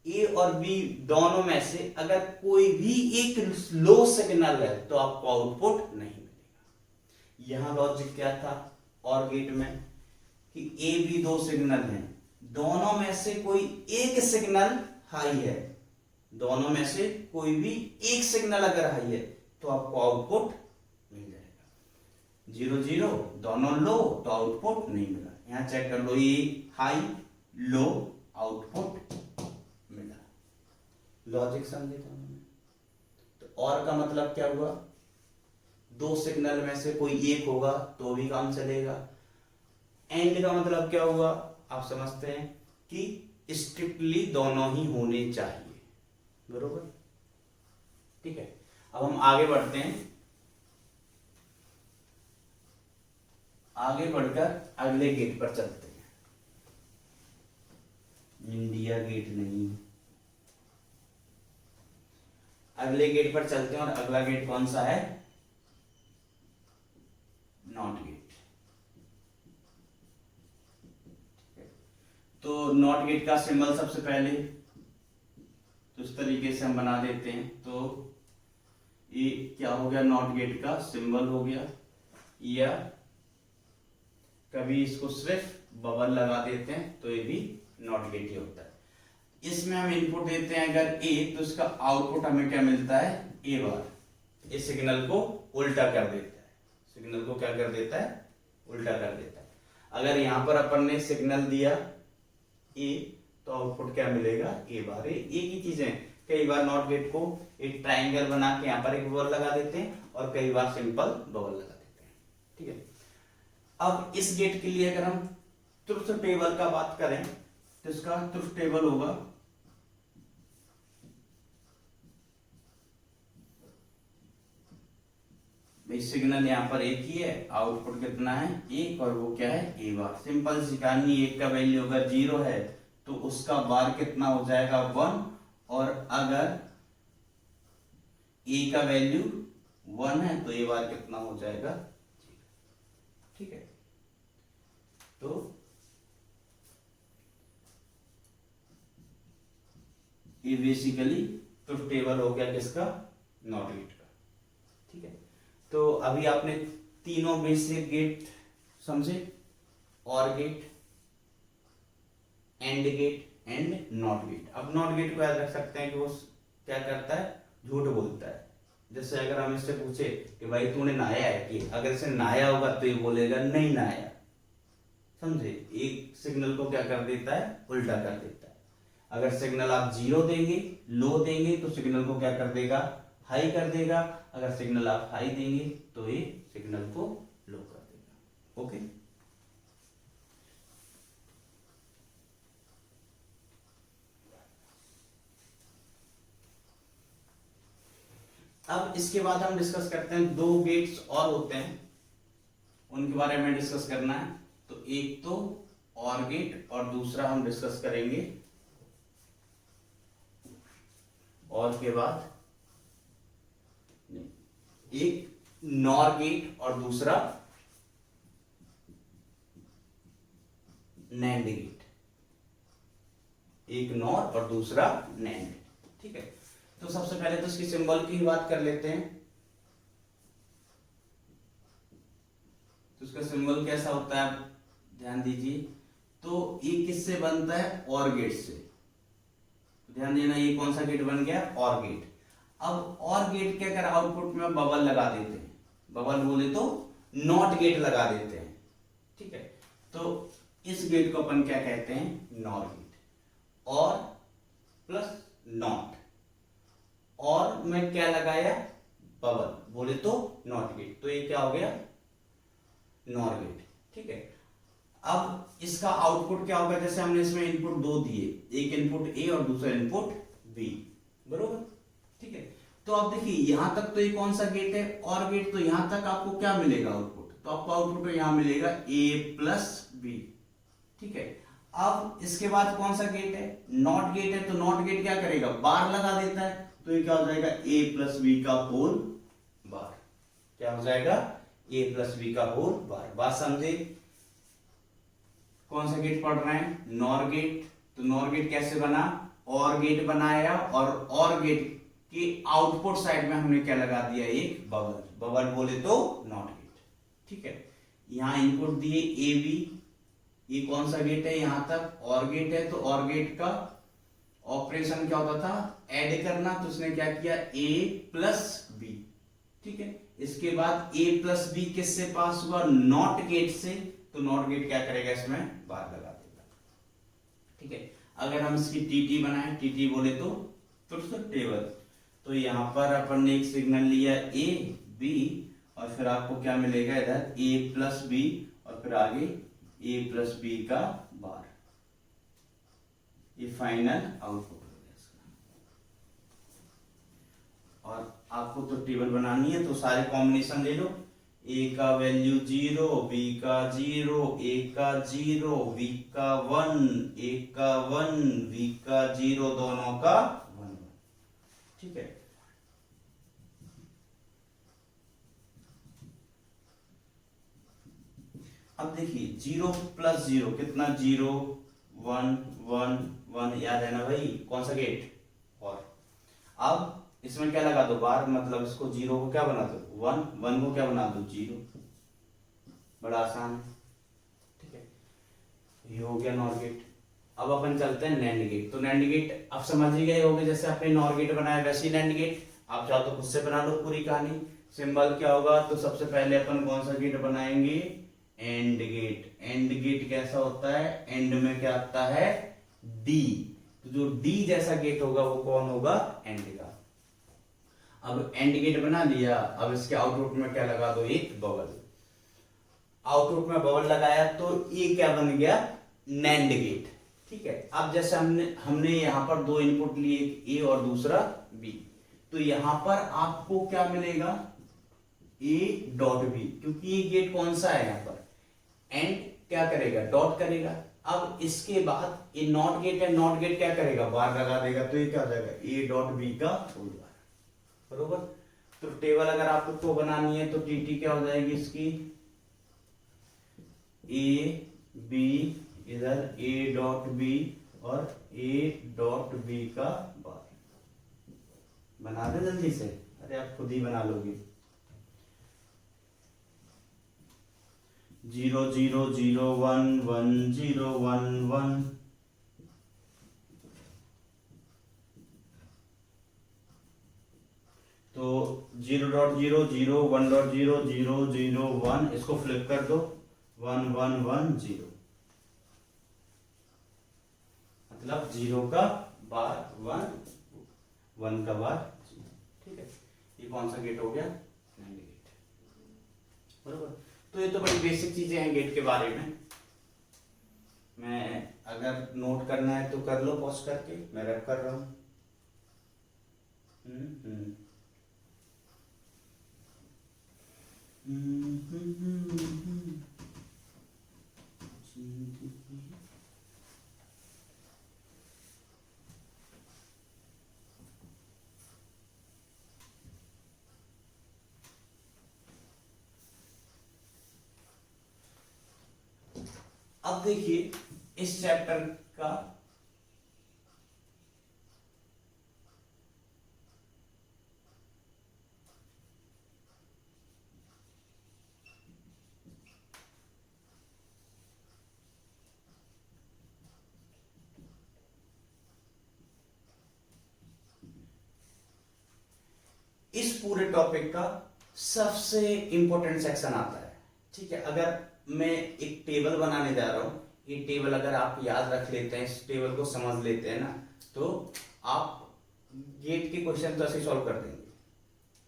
ए और बी दोनों में से अगर कोई भी एक लो सिग्नल है तो आपको आउटपुट नहीं मिलेगा। यहां लॉजिक क्या था और गेट में, कि ए बी दो सिग्नल हैं, दोनों में से कोई एक सिग्नल हाई है, दोनों में से कोई भी एक सिग्नल अगर हाई है तो आपको आउटपुट मिल जाएगा। 0 0 दोनों लो तो आउटपुट नहीं मिला। यहां चेक कर लो, ये हाई लो आउटपुट मिला। लॉजिक समझे तो और का मतलब क्या हुआ, दो सिग्नल में से कोई एक होगा तो भी काम चलेगा। एंड का मतलब क्या हुआ, आप समझते हैं कि स्ट्रिक्टली दोनों ही होने चाहिए, बरोबर। ठीक है, अब हम आगे बढ़ते हैं। आगे बढ़कर अगले गेट पर चलते हैं। इंडिया गेट नहीं, अगले गेट पर चलते हैं। और अगला गेट कौन सा है, नॉट गेट। तो नॉट गेट का सिंबल सबसे पहले तो इस तरीके से हम बना देते हैं। तो ये क्या हो गया, नॉट गेट का सिंबल हो गया, या कभी इसको सिर्फ बबल लगा देते हैं तो ये भी नॉट गेट ही होता है। इसमें हम इनपुट देते हैं अगर ए, तो इसका आउटपुट हमें क्या मिलता है, ए बार। इस सिग्नल को उल्टा कर देता है, सिग्नल को क्या कर देता है, उल्टा कर देता है। अगर यहां पर अपन ने सिग्नल दिया ए, तो आउटपुट क्या मिलेगा, ए बार। एक ही चीजें, कई बार नॉट गेट को एक ट्राइंगल बना के यहाँ पर एक बबल लगा देते हैं और कई बार सिंपल बबल लगा देते हैं। ठीक है, अब इस गेट के लिए अगर हम ट्रुथ टेबल का बात करें तो इसका ट्रुथ टेबल होगा भाई, सिग्नल यहां पर एक ही है, आउटपुट कितना है, एक, और वो क्या है, ए बार। सिंपल सी कहानी, एक का वैल्यू अगर 0 है तो उसका बार कितना हो जाएगा, 1, और अगर ए का वैल्यू 1 है तो ए बार कितना हो जाएगा, 0। ठीक है, तो ये बेसिकली ट्रुथ टेबल हो गया किसका, नॉट गेट का। ठीक है, तो अभी आपने तीनों बेसिक गेट समझे, OR gate, AND gate and NOT gate. अब नॉट गेट को याद रख सकते हैं कि वो क्या करता है, झूठ बोलता है। जैसे अगर हम इससे पूछे कि भाई तूने नहाया है, कि अगर इसे नहाया होगा तो ये बोलेगा नहीं नहाया, समझे। एक सिग्नल को क्या कर देता है, उल्टा कर देता है। अगर सिग्नल आप 0 देंगे, लो देंगे, तो सिग्नल को क्या कर देगा, हाई कर देगा। अगर सिग्नल आप हाई देंगे तो ये सिग्नल को लो कर देगा। ओके, अब इसके बाद हम डिस्कस करते हैं, दो गेट्स और होते हैं, उनके बारे में डिस्कस करना है। तो एक तो और गेट और दूसरा हम डिस्कस करेंगे और के बाद एक नॉर गेट और दूसरा नैंड गेट, एक नॉर और दूसरा नैंड। ठीक है, तो सबसे पहले तो इसकी सिंबल की ही बात कर लेते हैं। तो इसका सिंबल कैसा होता है, ध्यान दीजिए। तो ये किससे बनता है, और गेट से। ध्यान देना, ये कौन सा गेट बन गया, और गेट। अब और गेट के अगर आउटपुट में बबल लगा देते हैं, बबल बोले तो नॉट गेट लगा देते हैं। ठीक है, तो इस गेट को अपन क्या कहते हैं, नॉर गेट। और प्लस नॉट, और मैं क्या लगाया, बबल बोले तो नॉट गेट, तो ये क्या हो गया, नॉर गेट। ठीक है, अब इसका आउटपुट क्या होगा, जैसे हमने इसमें इनपुट दो दिए, एक इनपुट ए और दूसरा इनपुट बी, बरोबर। ठीक है, तो आप देखिए यहां तक तो ये कौन सा गेट है, और गेट। तो यहां तक आपको क्या मिलेगा, आउटपुट। तो आपको आउटपुट यहां मिलेगा ए प्लस बी। ठीक है, अब इसके बाद कौन सा गेट है, नॉट गेट है। तो नॉट गेट क्या करेगा, बार लगा देता है। तो ये क्या हो जाएगा, ए प्लस बी का होल बार। क्या हो जाएगा, ए प्लस बी का होल बार। बात समझे, कौन सा गेट पढ़ रहे हैं, नॉर गेट। तो नॉर गेट कैसे बना, और गेट बनाया, और गेट के आउटपुट साइड में हमने क्या लगा दिया, एक बबल। बबल बोले तो नॉट गेट। ठीक है, यहां इनपुट दिए ए बी, ये कौन सा गेट है, यहां तक और गेट है। तो और गेट का ऑपरेशन क्या होता था, ऐड करना। तो उसने क्या किया, ए प्लस बी। ठीक है, इसके बाद ए प्लस बी किससे पास हुआ, नॉट गेट से। तो नॉट गेट क्या करेगा, इसमें बार लगा देगा। ठीक है, अगर हम इसकी टीटी बनाए, टीटी बोले तो ट्रुथ टेबल। तो यहाँ पर अपन ने एक सिग्नल लिया ए बी, और फिर आपको क्या मिलेगा इधर ए प्लस बी, और फिर आगे ए प्लस बी का बार। ये फाइनल आउटपुट हो गया इसका। और आपको तो टेबल बनानी है तो सारे कॉम्बिनेशन ले लो। ए का वैल्यू 0, बी का 0, ए का 0, बी का 1, ए का 1, बी का 0, दोनों का 1। ठीक है, अब देखिए 0 प्लस 0 कितना, 0 1 1 1, याद है ना भाई, कौन सा गेट। और अब इसमें क्या लगा दो बार, मतलब इसको 0 को क्या बना दो 1, 1 को क्या बना दो 0। बड़ा आसान है। ठीक है, ये हो गया नॉर गेट। अब अपन चलते हैं नैंड गेट। तो नैंड गेट आप समझ ही गए होंगे, जैसे आपने नॉर गेट बनाया वैसे ही नैंड गेट। आप चाहो तो खुद से बना लो पूरी कहानी। सिंबल क्या होगा, तो सबसे पहले अपन कौन सा गेट बनाएंगे, एंड गेट। एंड गेट कैसा होता है, एंड में क्या आता है डी, तो जो डी जैसा गेट होगा वो कौन होगा, एंड का। अब एंड गेट बना लिया, अब इसके आउटपुट में क्या लगा दो, एक बबल। आउटपुट में बबल लगाया तो ये क्या बन गया, नैंड गेट। ठीक है, अब जैसे हमने यहाँ पर दो इनपुट लिए, एक ए और दूसरा बी, तो यहां पर आपको क्या मिलेगा, ए डॉट बी, क्योंकि ये गेट कौन सा है, यहाँ पर एंड क्या करेगा, डॉट करेगा। अब इसके बाद ये नॉट गेट है, नॉट गेट क्या करेगा, बार लगा देगा, तो ये क्या हो जाएगा, ए डॉट बी का होल बार। बरोबर। तो टेबल अगर आपको बनानी है तो टीटी क्या हो जाएगी इसकी, ए बी, इधर ए डॉट बी और ए डॉट बी का बार। बना दे जल्दी से, अरे आप खुद ही बना लोगे। 0 0 0 1 1 0 1 1, तो 0.0 0 1.0 0 0 1, इसको फ्लिप कर दो 1 1 1 0, मतलब 0 का बार 1 1 का बार 0। ठीक है, ये कौन सा गेट हो गया, नैंड गेट। बरोबर। तो ये तो बड़ी बेसिक चीजें हैं गेट के बारे में। मैं अगर नोट करना है तो कर लो पॉज करके, मैं रब कर रहा हूं। अब देखिए इस चैप्टर का इस पूरे टॉपिक का सबसे इंपॉर्टेंट सेक्शन आता है। ठीक है, अगर मैं एक टेबल बनाने जा रहा हूं, ये टेबल अगर आप याद रख लेते हैं, इस टेबल को समझ लेते हैं ना, तो आप गेट के क्वेश्चन तो ऐसे सॉल्व कर देंगे।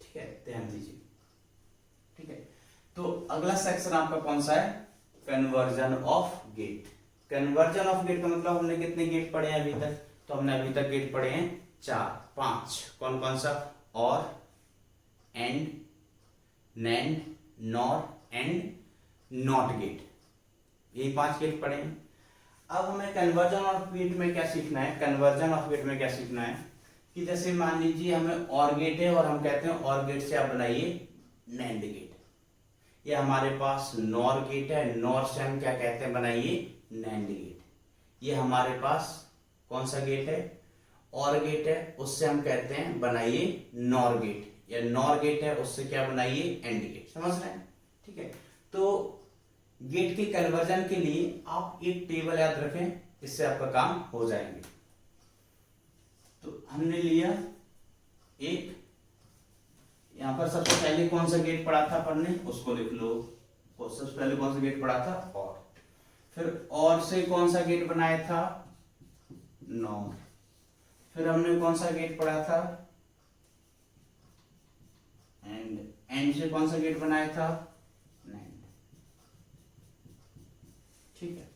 ठीक है, ध्यान दीजिए। ठीक है, तो अगला सेक्शन आपका कौन सा है, conversion of gate. Conversion of gate का मतलब हमने कितने गेट पढ़े हैं अभी तक, तो हमने अभी तक गेट पढ़े हैं 4 5। कौन कौन सा, और, and, NAND, nor and NOT gate, ये 5 गेट पढ़े हैं। अब हमें कन्वर्जन ऑफ गेट में क्या सीखना है, कन्वर्जन ऑफ गेट में क्या सीखना है कि जैसे मान लीजिए हमें और गेट है और हम कहते हैं और गेट से आप बनाइए नैंड गेट, या हमारे पास नॉर गेट है, नॉर से हम क्या कहते हैं, बनाइए नैंड गेट। ये हमारे पास कौन सा गेट है, और गेट है, उससे हम कहते हैं बनाइए नॉर गेट, या नॉर गेट है उससे क्या बनाइए एंड गेट। समझ रहे हैं। ठीक है, तो गेट के कन्वर्जन के लिए आप एक टेबल याद रखें, इससे आपका काम हो जाएंगे। तो हमने लिया एक, यहां पर सबसे पहले कौन सा गेट पढ़ा था अपन ने, उसको लिख लो। सबसे पहले कौन सा गेट पढ़ा था, और। फिर और से कौन सा गेट बनाया था, नॉर। फिर हमने कौन सा गेट पढ़ा था, नीचे कौन सा गेट बनाया था, नैंड। ठीक है,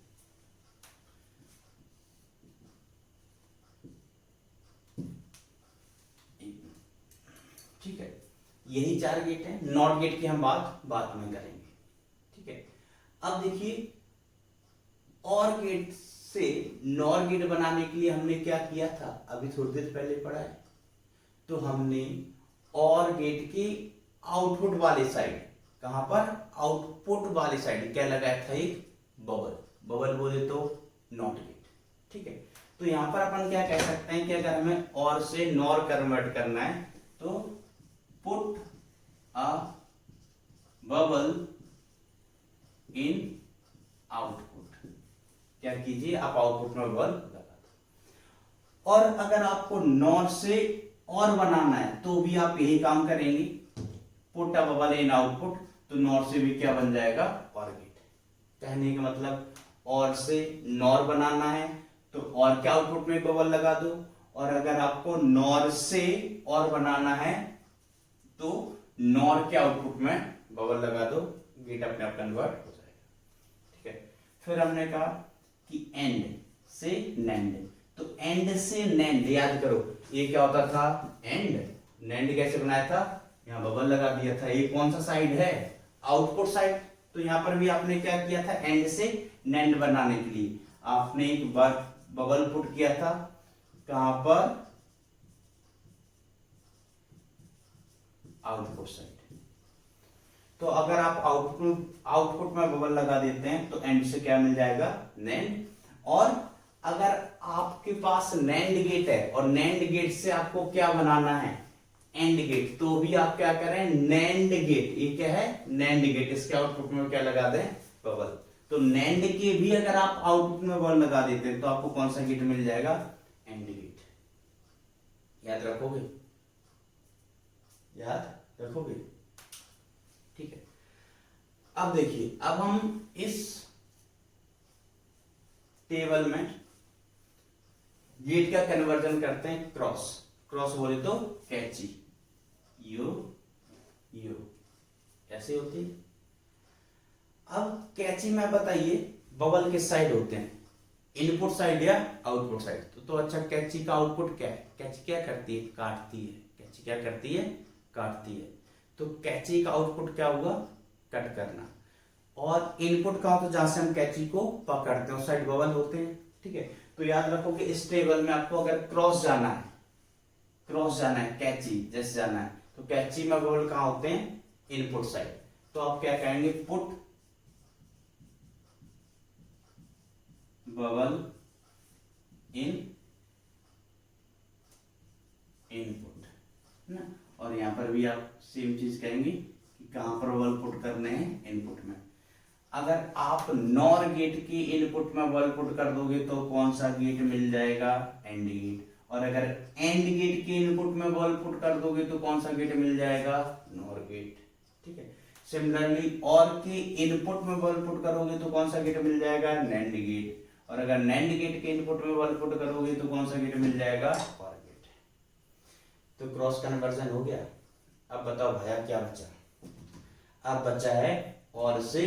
ठीक है, यही 4 गेट है। नॉट गेट की हम बात बाद में करेंगे। ठीक है, अब देखिए और गेट से नॉर गेट बनाने के लिए हमने क्या किया था, अभी थोड़ी देर पहले पढ़ा है। तो हमने और गेट की आउटपुट वाले साइड, कहां पर, आउटपुट वाले साइड क्या लगाया था, एक बबल, बबल बोले तो नॉट गेट। ठीक है, तो यहां पर अपन क्या कह सकते हैं कि अगर हमें और से नॉर कन्वर्ट करना है तो put a bubble in output, क्या कीजिए आप आउटपुट में बबल लगा दो। और अगर आपको नॉर से और बनाना है तो भी आप यही काम करेंगे, put a bubble in output, तो नॉर से भी क्या बन जाएगा, और गेट। कहने का मतलब और से नॉर बनाना है तो और क्या आउटपुट में बबल लगा दो, और अगर आपको नॉर से और बनाना है तो नॉर के आउटपुट में बबल लगा दो, गेट अपने आप कन्वर्ट हो जाएगा। ठीक है, फिर हमने कहा कि एंड से नैंड, तो एंड से नैंड याद करो, ये क्या होता था, एंड। नैंड कैसे बनाया था, यहां बबल लगा दिया था। ये कौन सा साइड है, आउटपुट साइड। तो यहां पर भी आपने क्या किया था, एंड से नैंड बनाने के लिए आपने एक बार बबल पुट किया था, कहां पर, आउटपुट साइड। तो अगर आप आउटपुट में बबल लगा देते हैं तो एंड से क्या मिल जाएगा, नैंड। और अगर आपके पास नैंड गेट है और नैंड गेट से आपको क्या बनाना है, एंड गेट, तो भी आप क्या करें, नैंड गेट, ये क्या है, नैंड गेट, इसके आउटपुट में क्या लगा दें, बबल। तो नैंड के भी अगर आप आउटपुट में बबल लगा देते हैं तो आपको कौन सा गेट मिल जाएगा, एंड गेट। याद रखोगे, याद रखोगे। ठीक है, अब देखिए, अब हम इस टेबल में गेट का कन्वर्जन करते हैं क्रॉस, क्रॉस बोले तो कैची, यू यू ऐसे होती है। अब कैची में बताइए बबल किस साइड होते हैं, इनपुट साइड या आउटपुट साइड। तो अच्छा, कैची का आउटपुट क्या है, कैची क्या करती है, काटती है। कैची क्या करती है, काटती है। तो कैची का आउटपुट क्या हुआ, कट करना। और इनपुट का होता है जहां से हम कैची को पकड़ते हैं, उस साइड बबल होते हैं। ठीक है, तो याद रखो कि इस टेबल में आपको अगर क्रॉस जाना है, क्रॉस जाना है, कैची जैसे जाना है, तो कैची में बबल कहां होते हैं, इनपुट साइड। तो आप क्या कहेंगे, पुट बबल इन इनपुट ना। और यहां पर भी आप सेम चीज कहेंगे कि कहां पर बबल पुट करने हैं, इनपुट में। अगर आप नॉर गेट की इनपुट में बबल पुट कर दोगे तो कौन सा गेट मिल जाएगा, एंड गेट। और अगर एंड गेट के इनपुट में बबल पुट कर दोगे तो कौन सा गेट मिल जाएगा, नॉर गेट। ठीक है, सिमिलरली और के इनपुट में बबल पुट करोगे तो कौन सा गेट मिल जाएगा, नैंड गेट। और अगर नैंड गेट के इनपुट में बबल पुट करोगे तो कौन सा गेट मिल जाएगा, और गेट। तो क्रॉस कन्वर्जन हो गया। अब बताओ भैया क्या बचा, अब बचा है और से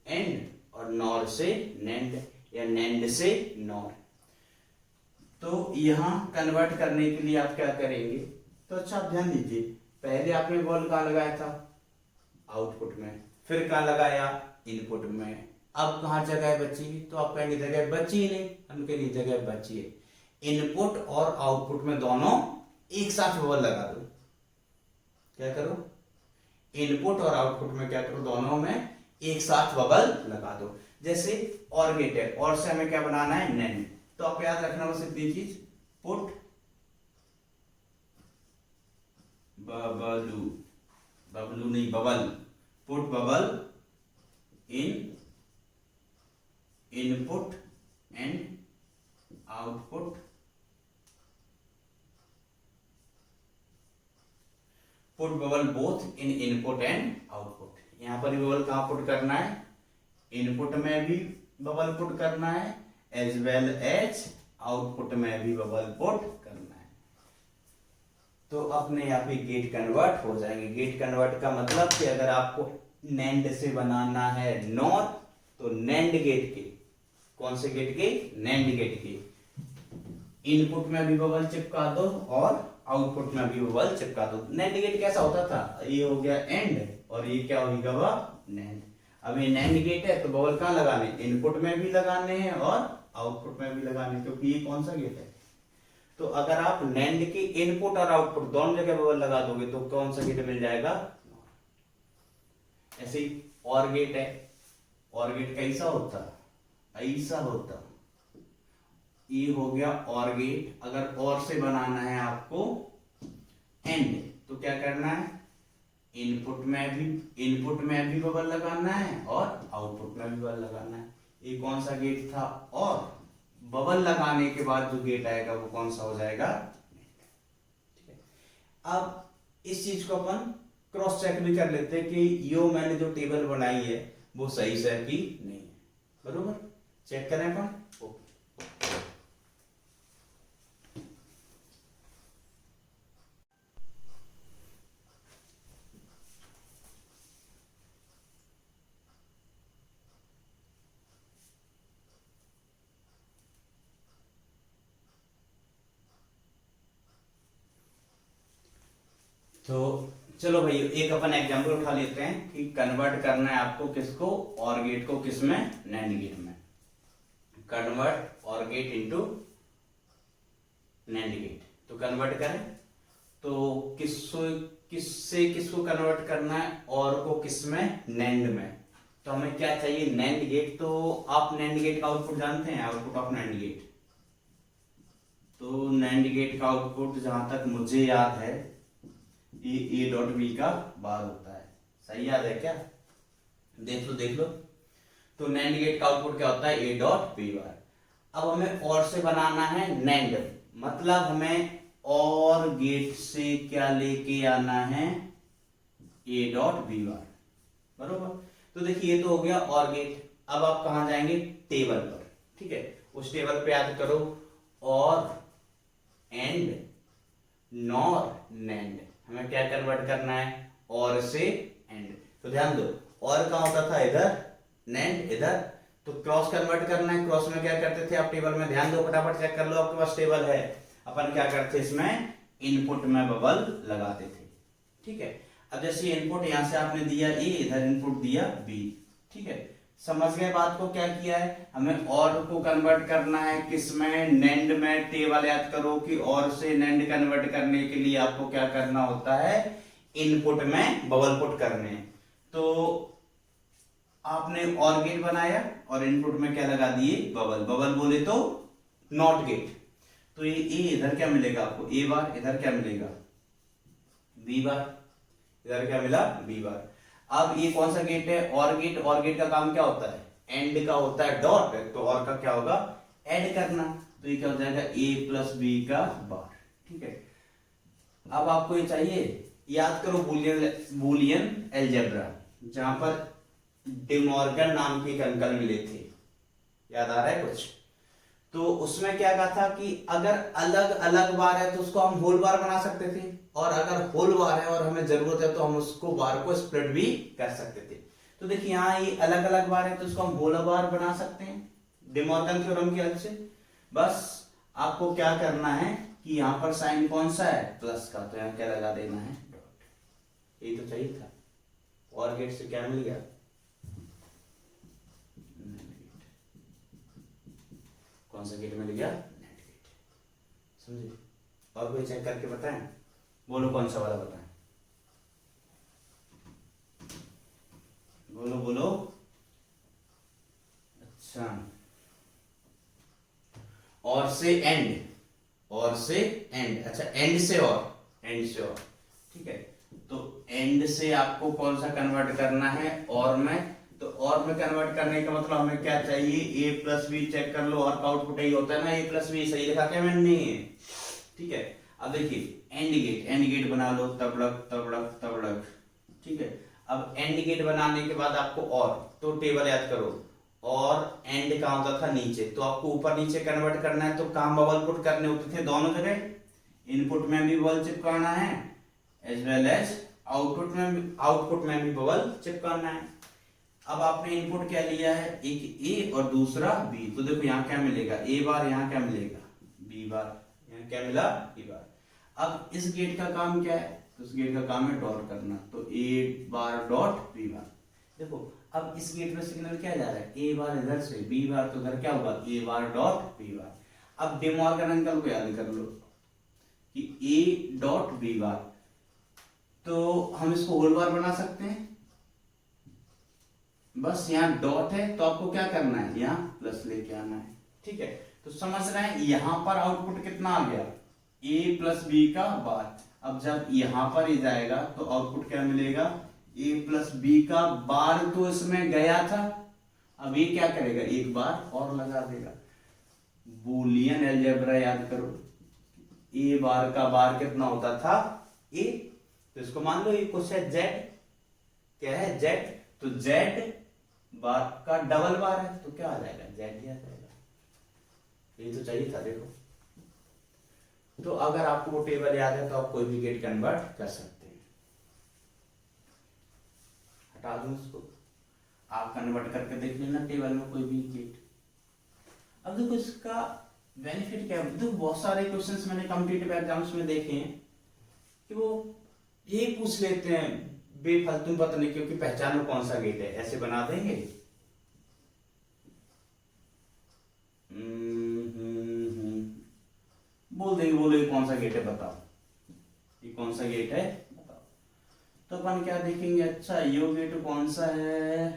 एंड और नॉर से नैंड या नैंड से नॉर। तो यहां कन्वर्ट करने के लिए आप क्या करेंगे, तो अच्छा आप ध्यान दीजिए, पहले आपने बॉल कहां लगाया था, आउटपुट में, फिर कहां लगाया, इनपुट में। अब कहां जगह बची, तो आप कहेंगे जगह बची नहीं, हम कहेंगे जगह बची है। इनपुट और आउटपुट में दोनों एक साथ बॉल लगा दो। क्या करो, इनपुट और आउटपुट में क्या करो, दोनों में एक साथ बबल लगा दो। जैसे और गेट है, और से हमें क्या बनाना है, नैंड। तो आप याद रखना बस इतनी चीज, पुट बबलू, बबलू नहीं bubble, put bubble in input and output, put bubble both in input and output. यहां पर बबल कहां पुट करना है, इनपुट में भी बबल पुट करना है, एज वेल एज आउटपुट में भी बबल पुट करना है। तो अपने यहाँ पे गेट कन्वर्ट हो जाएंगे। गेट कन्वर्ट का मतलब कि अगर आपको नैंड से बनाना है नॉर, तो नैंड गेट के, कौन से गेट के, नैंड गेट के इनपुट में भी बबल चिपका दो और आउटपुट में भी बबल चिपका दो। नैंड गेट कैसा होता था, ये हो गया एंड और ये क्या होगा वह नैंड। अब ये नैंड गेट है तो बबल कहाँ लगाने, इनपुट में भी लगाने हैं और आउटपुट में भी लगाने, क्योंकि ये कौन सा गेट है। तो अगर आप नैंड के इनपुट और आउटपुट दोनों जगह बबल लगा दोगे तो कौन सा गेट मिल जाएगा। ऐसे ही और गेट है, और गेट कैसा होता, ऐसा होता, ये हो गया और गेट। अगर और से बनाना है आपको एंड, तो क्या करना है, इनपुट में भी बबल लगाना है और आउटपुट में भी बबल लगाना है। ये कौन सा गेट था, और बबल लगाने के बाद जो गेट आएगा वो कौन सा हो जाएगा। ठीक है, अब इस चीज को अपन क्रॉस चेक भी कर लेते हैं कि यो मैंने जो टेबल बनाई है वो सही से है कि नहीं है। बरोबर, चेक करें अपन। तो चलो भाई एक अपन एग्जांपल उठा लेते हैं कि कन्वर्ट करना है आपको किसको, और गेट को, किसमें, नैंड गेट में। कन्वर्ट और गेट इनटू नैंड गेट, तो कन्वर्ट करें तो किससे किसको कन्वर्ट करना है, और को किसमें, नैंड में। तो हमें क्या चाहिए, नैंड गेट। तो आप नैंड गेट का आउटपुट जानते हैं, आउटपुट ऑफ नैंड गेट। तो नैंड गेट का आउटपुट जहां तक मुझे याद है ए डॉट बी का बार होता है। सही याद है क्या, देख लो। तो नैंड गेट का आउटपुट क्या होता है, ए डॉट बी बार। अब हमें और से बनाना है नैंड, मतलब हमें और गेट से क्या लेके आना है, ए डॉट बी बार। बरोबर, तो देखिए ये तो हो गया और गेट। अब आप कहां जाएंगे, टेबल पर। ठीक है, उस टेबल पे याद करो और एंड नॉर नैंड, हमें क्या कन्वर्ट करना है, और से एंड। तो ध्यान दो, और कहां होता था, इधर, नैंड इधर। तो क्रॉस कन्वर्ट करना है, क्रॉस में क्या करते थे आप, टेबल में, ध्यान दो, फटाफट चेक कर लो, आपके पास टेबल है। अपन क्या करते थे, इसमें इनपुट में बबल लगाते थे। ठीक है, अब जैसे इनपुट यहां से आपने दिया ए, इधर इनपुट दिया बी। ठीक है, समझ गए बात को, क्या किया है, हमें और को कन्वर्ट करना है किसमें, नैंड में। टेबल याद करो कि और से नैंड कन्वर्ट करने के लिए आपको क्या करना होता है, इनपुट में बबल पुट करने। तो आपने और गेट बनाया और इनपुट में क्या लगा दिए, बबल। बबल बोले तो नॉट गेट। तो ये इधर क्या मिलेगा आपको, ए बार, इधर क्या मिलेगा, बी बार, इधर क्या मिला, बी बार। अब ये कौन सा गेट है, और गेट। और गेट का काम क्या होता है, एंड का होता है डॉट, तो और का क्या होगा, ऐड करना। तो ये क्या हो जाएगा, ए प्लस बी का बार। ठीक है, अब आपको ये चाहिए, याद करो बूलियन अलजेब्रा, जहां पर डिमॉर्गन नाम के एक अंकल मिले थे, याद आ रहा है कुछ। तो उसमें क्या कहा था कि अगर अलग अलग बार है तो उसको हम होल बार बना सकते थे, और अगर होल बार है और हमें जरूरत है तो हम उसको बार को स्प्लिट भी कर सकते थे। तो देखिए यहाँ ये अलग अलग बार है तो उसको हम होल बार बना सकते हैं डिमॉर्गन थ्योरम की हेल्प से। बस आपको क्या करना है कि यहाँ पर साइन कौन सा है, प्लस का, तो यहाँ क्या लगा देना है, डॉट। ये तो चाहिए था, और गेट से क्या मिल गया, कौन सा गेट मिल गया, नैंड गेट। समझे, और कोई चेक करके बताएं, बोलो कौन सा वाला बताएं, बोलो बोलो। अच्छा, और से एंड, और से एंड। अच्छा, एंड से और, एंड से और। ठीक है, तो एंड से आपको कौन सा कन्वर्ट करना है, और में। तो और में कन्वर्ट करने का मतलब हमें क्या चाहिए, ए प्लस बी। चेक कर लो, और का आउटपुट यही होता है ना, ए प्लस बी। सही लिखा क्या मैंने, नहीं है। ठीक है, अब देखिए एंड गेट, एंड गेट बना लो, तबड़क तबड़क तबड़क। ठीक है, अब एंड गेट बनाने के बाद आपको और, तो टेबल याद करो, और एंड कहाँ होता था, नीचे। तो आपको ऊपर नीचे कन्वर्ट करना है तो कहाँ बबल पुट करने होते थे, दोनों जगह। इनपुट में भी बबल चिपकाना है एज वेल एज आउटपुट में भी बबल चिपकाना है। अब आपने इनपुट क्या लिया है, एक ए और दूसरा बी, तो देखो यहाँ क्या मिलेगा, ए बार, यहाँ क्या मिलेगा, बी बार, यहाँ क्या मिला, बी बार। अब इस गेट का काम क्या है, तो इस गेट का काम है डॉट करना, तो ए बार डॉट बी बार। देखो अब इस गेट में सिग्नल क्या जा रहा है, ए बार इधर से, बी बार तो इधर क्या होगा, ए बार डॉट बी बार। अब डे मॉर्गन अंकल को याद कर लो कि ए डॉट बी बार, तो हम इसको होल बार बना सकते हैं। बस यहाँ डॉट है तो आपको क्या करना है, यहाँ प्लस लेके आना है, ठीक है। तो समझ रहे हैं, यहाँ पर आउटपुट कितना आ गया, ए प्लस बी का बार। अब जब यहाँ पर ही जाएगा तो आउटपुट क्या मिलेगा, ए प्लस बी का बार तो इसमें गया था, अब ये क्या करेगा, एक बार और लगा देगा। बूलियन अलजेब्रा याद करो, ए बार का बार कितना होता था, ए, तो इसको मान लो ये कुछ है जेड, क्या है जेड, तो जेड बार का डबल बार है तो क्या आ जाएगा, जेड ही आ जाएगा। ये तो चाहिए था, देखो। तो अगर आपको वो टेबल याद है तो आप कोई भी गेट कन्वर्ट कर सकते हैं। हटा दूं इसको, आप कन्वर्ट करके देख लेना टेबल में कोई भी गेट। अब देखो इसका बेनिफिट क्या है, देखो बहुत सारे क्वेश्चंस मैंने कॉम्पिटिटिव एग्जाम्स में देखे हैं कि वो ये पूछ लेते हैं बेफालतू, पता नहीं क्योंकि पहचानो कौन सा गेट है, ऐसे बना देंगे। बोल देंगे, बोलो ये कौन सा गेट है बताओ, ये कौन सा गेट है बताओ। तो अपन क्या देखेंगे, अच्छा ये गेट कौन सा है,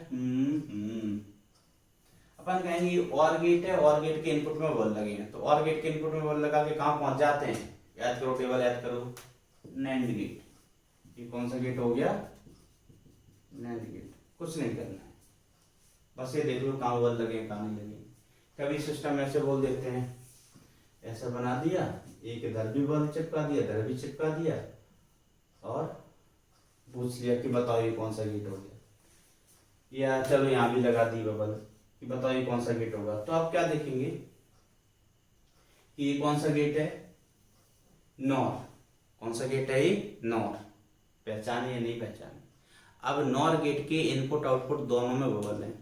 अपन कहेंगे और गेट है, और गेट के इनपुट में बॉल लगेंगे, तो और गेट के इनपुट में बॉल लगा के कहां पहुंच जाते हैं, याद करो टेबल याद करो, नैंड गेट। ये कौन सा गेट हो गया, नैंड गेट। कुछ नहीं करना है, बस ये देख लो कहां बॉल लगे कहां नहीं लगे। कभी सिस्टम ऐसे बोल देते हैं, ऐसा बना दिया, एक इधर भी बॉल चिपका दिया, इधर भी चिपका दिया, और पूछ लिया कि बताओ ये कौन सा गेट हो गया, या चलो यहाँ भी लगा दी बबल कि बताओ ये कौन सा गेट होगा। तो आप क्या देखेंगे कि ये कौन सा गेट है, नॉर, कौन सा गेट है ये, नॉर, पहचाने या नहीं पहचाने। अब नॉर गेट के इनपुट आउटपुट दोनों में बबल है,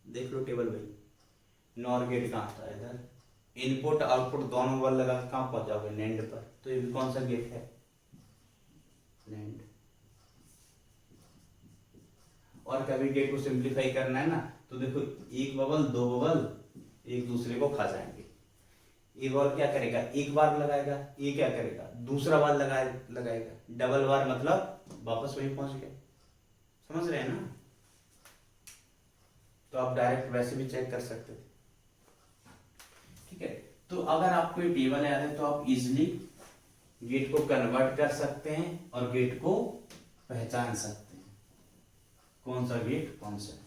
देख लो टेबल भाई, नॉर गेट कहाँ था, इधर, इनपुट आउटपुट दोनों बबल लगा के कहाँ पहुंच जाओगे, नैंड पर, तो ये भी कौन सा गेट है, नैंड। और कभी गेट को सिंप्लीफाई करना है ना, तो देखो एक बबल दो बबल एक दूसरे को खा जाएंगे। एक बबल क्या करेगा, एक बार लगाएगा, ये क्या करेगा, दूसरा बार लगाएगा, डबल बार मतलब वापस वहीं पहुंच गया, समझ रहे हैं ना। तो आप डायरेक्ट वैसे भी चेक कर सकते थे, ठीक है। तो अगर आपको ये टेबल याद है तो आप इजिली गेट को कन्वर्ट कर सकते हैं और गेट को पहचान सकते हैं, कौन सा गेट कौन सा।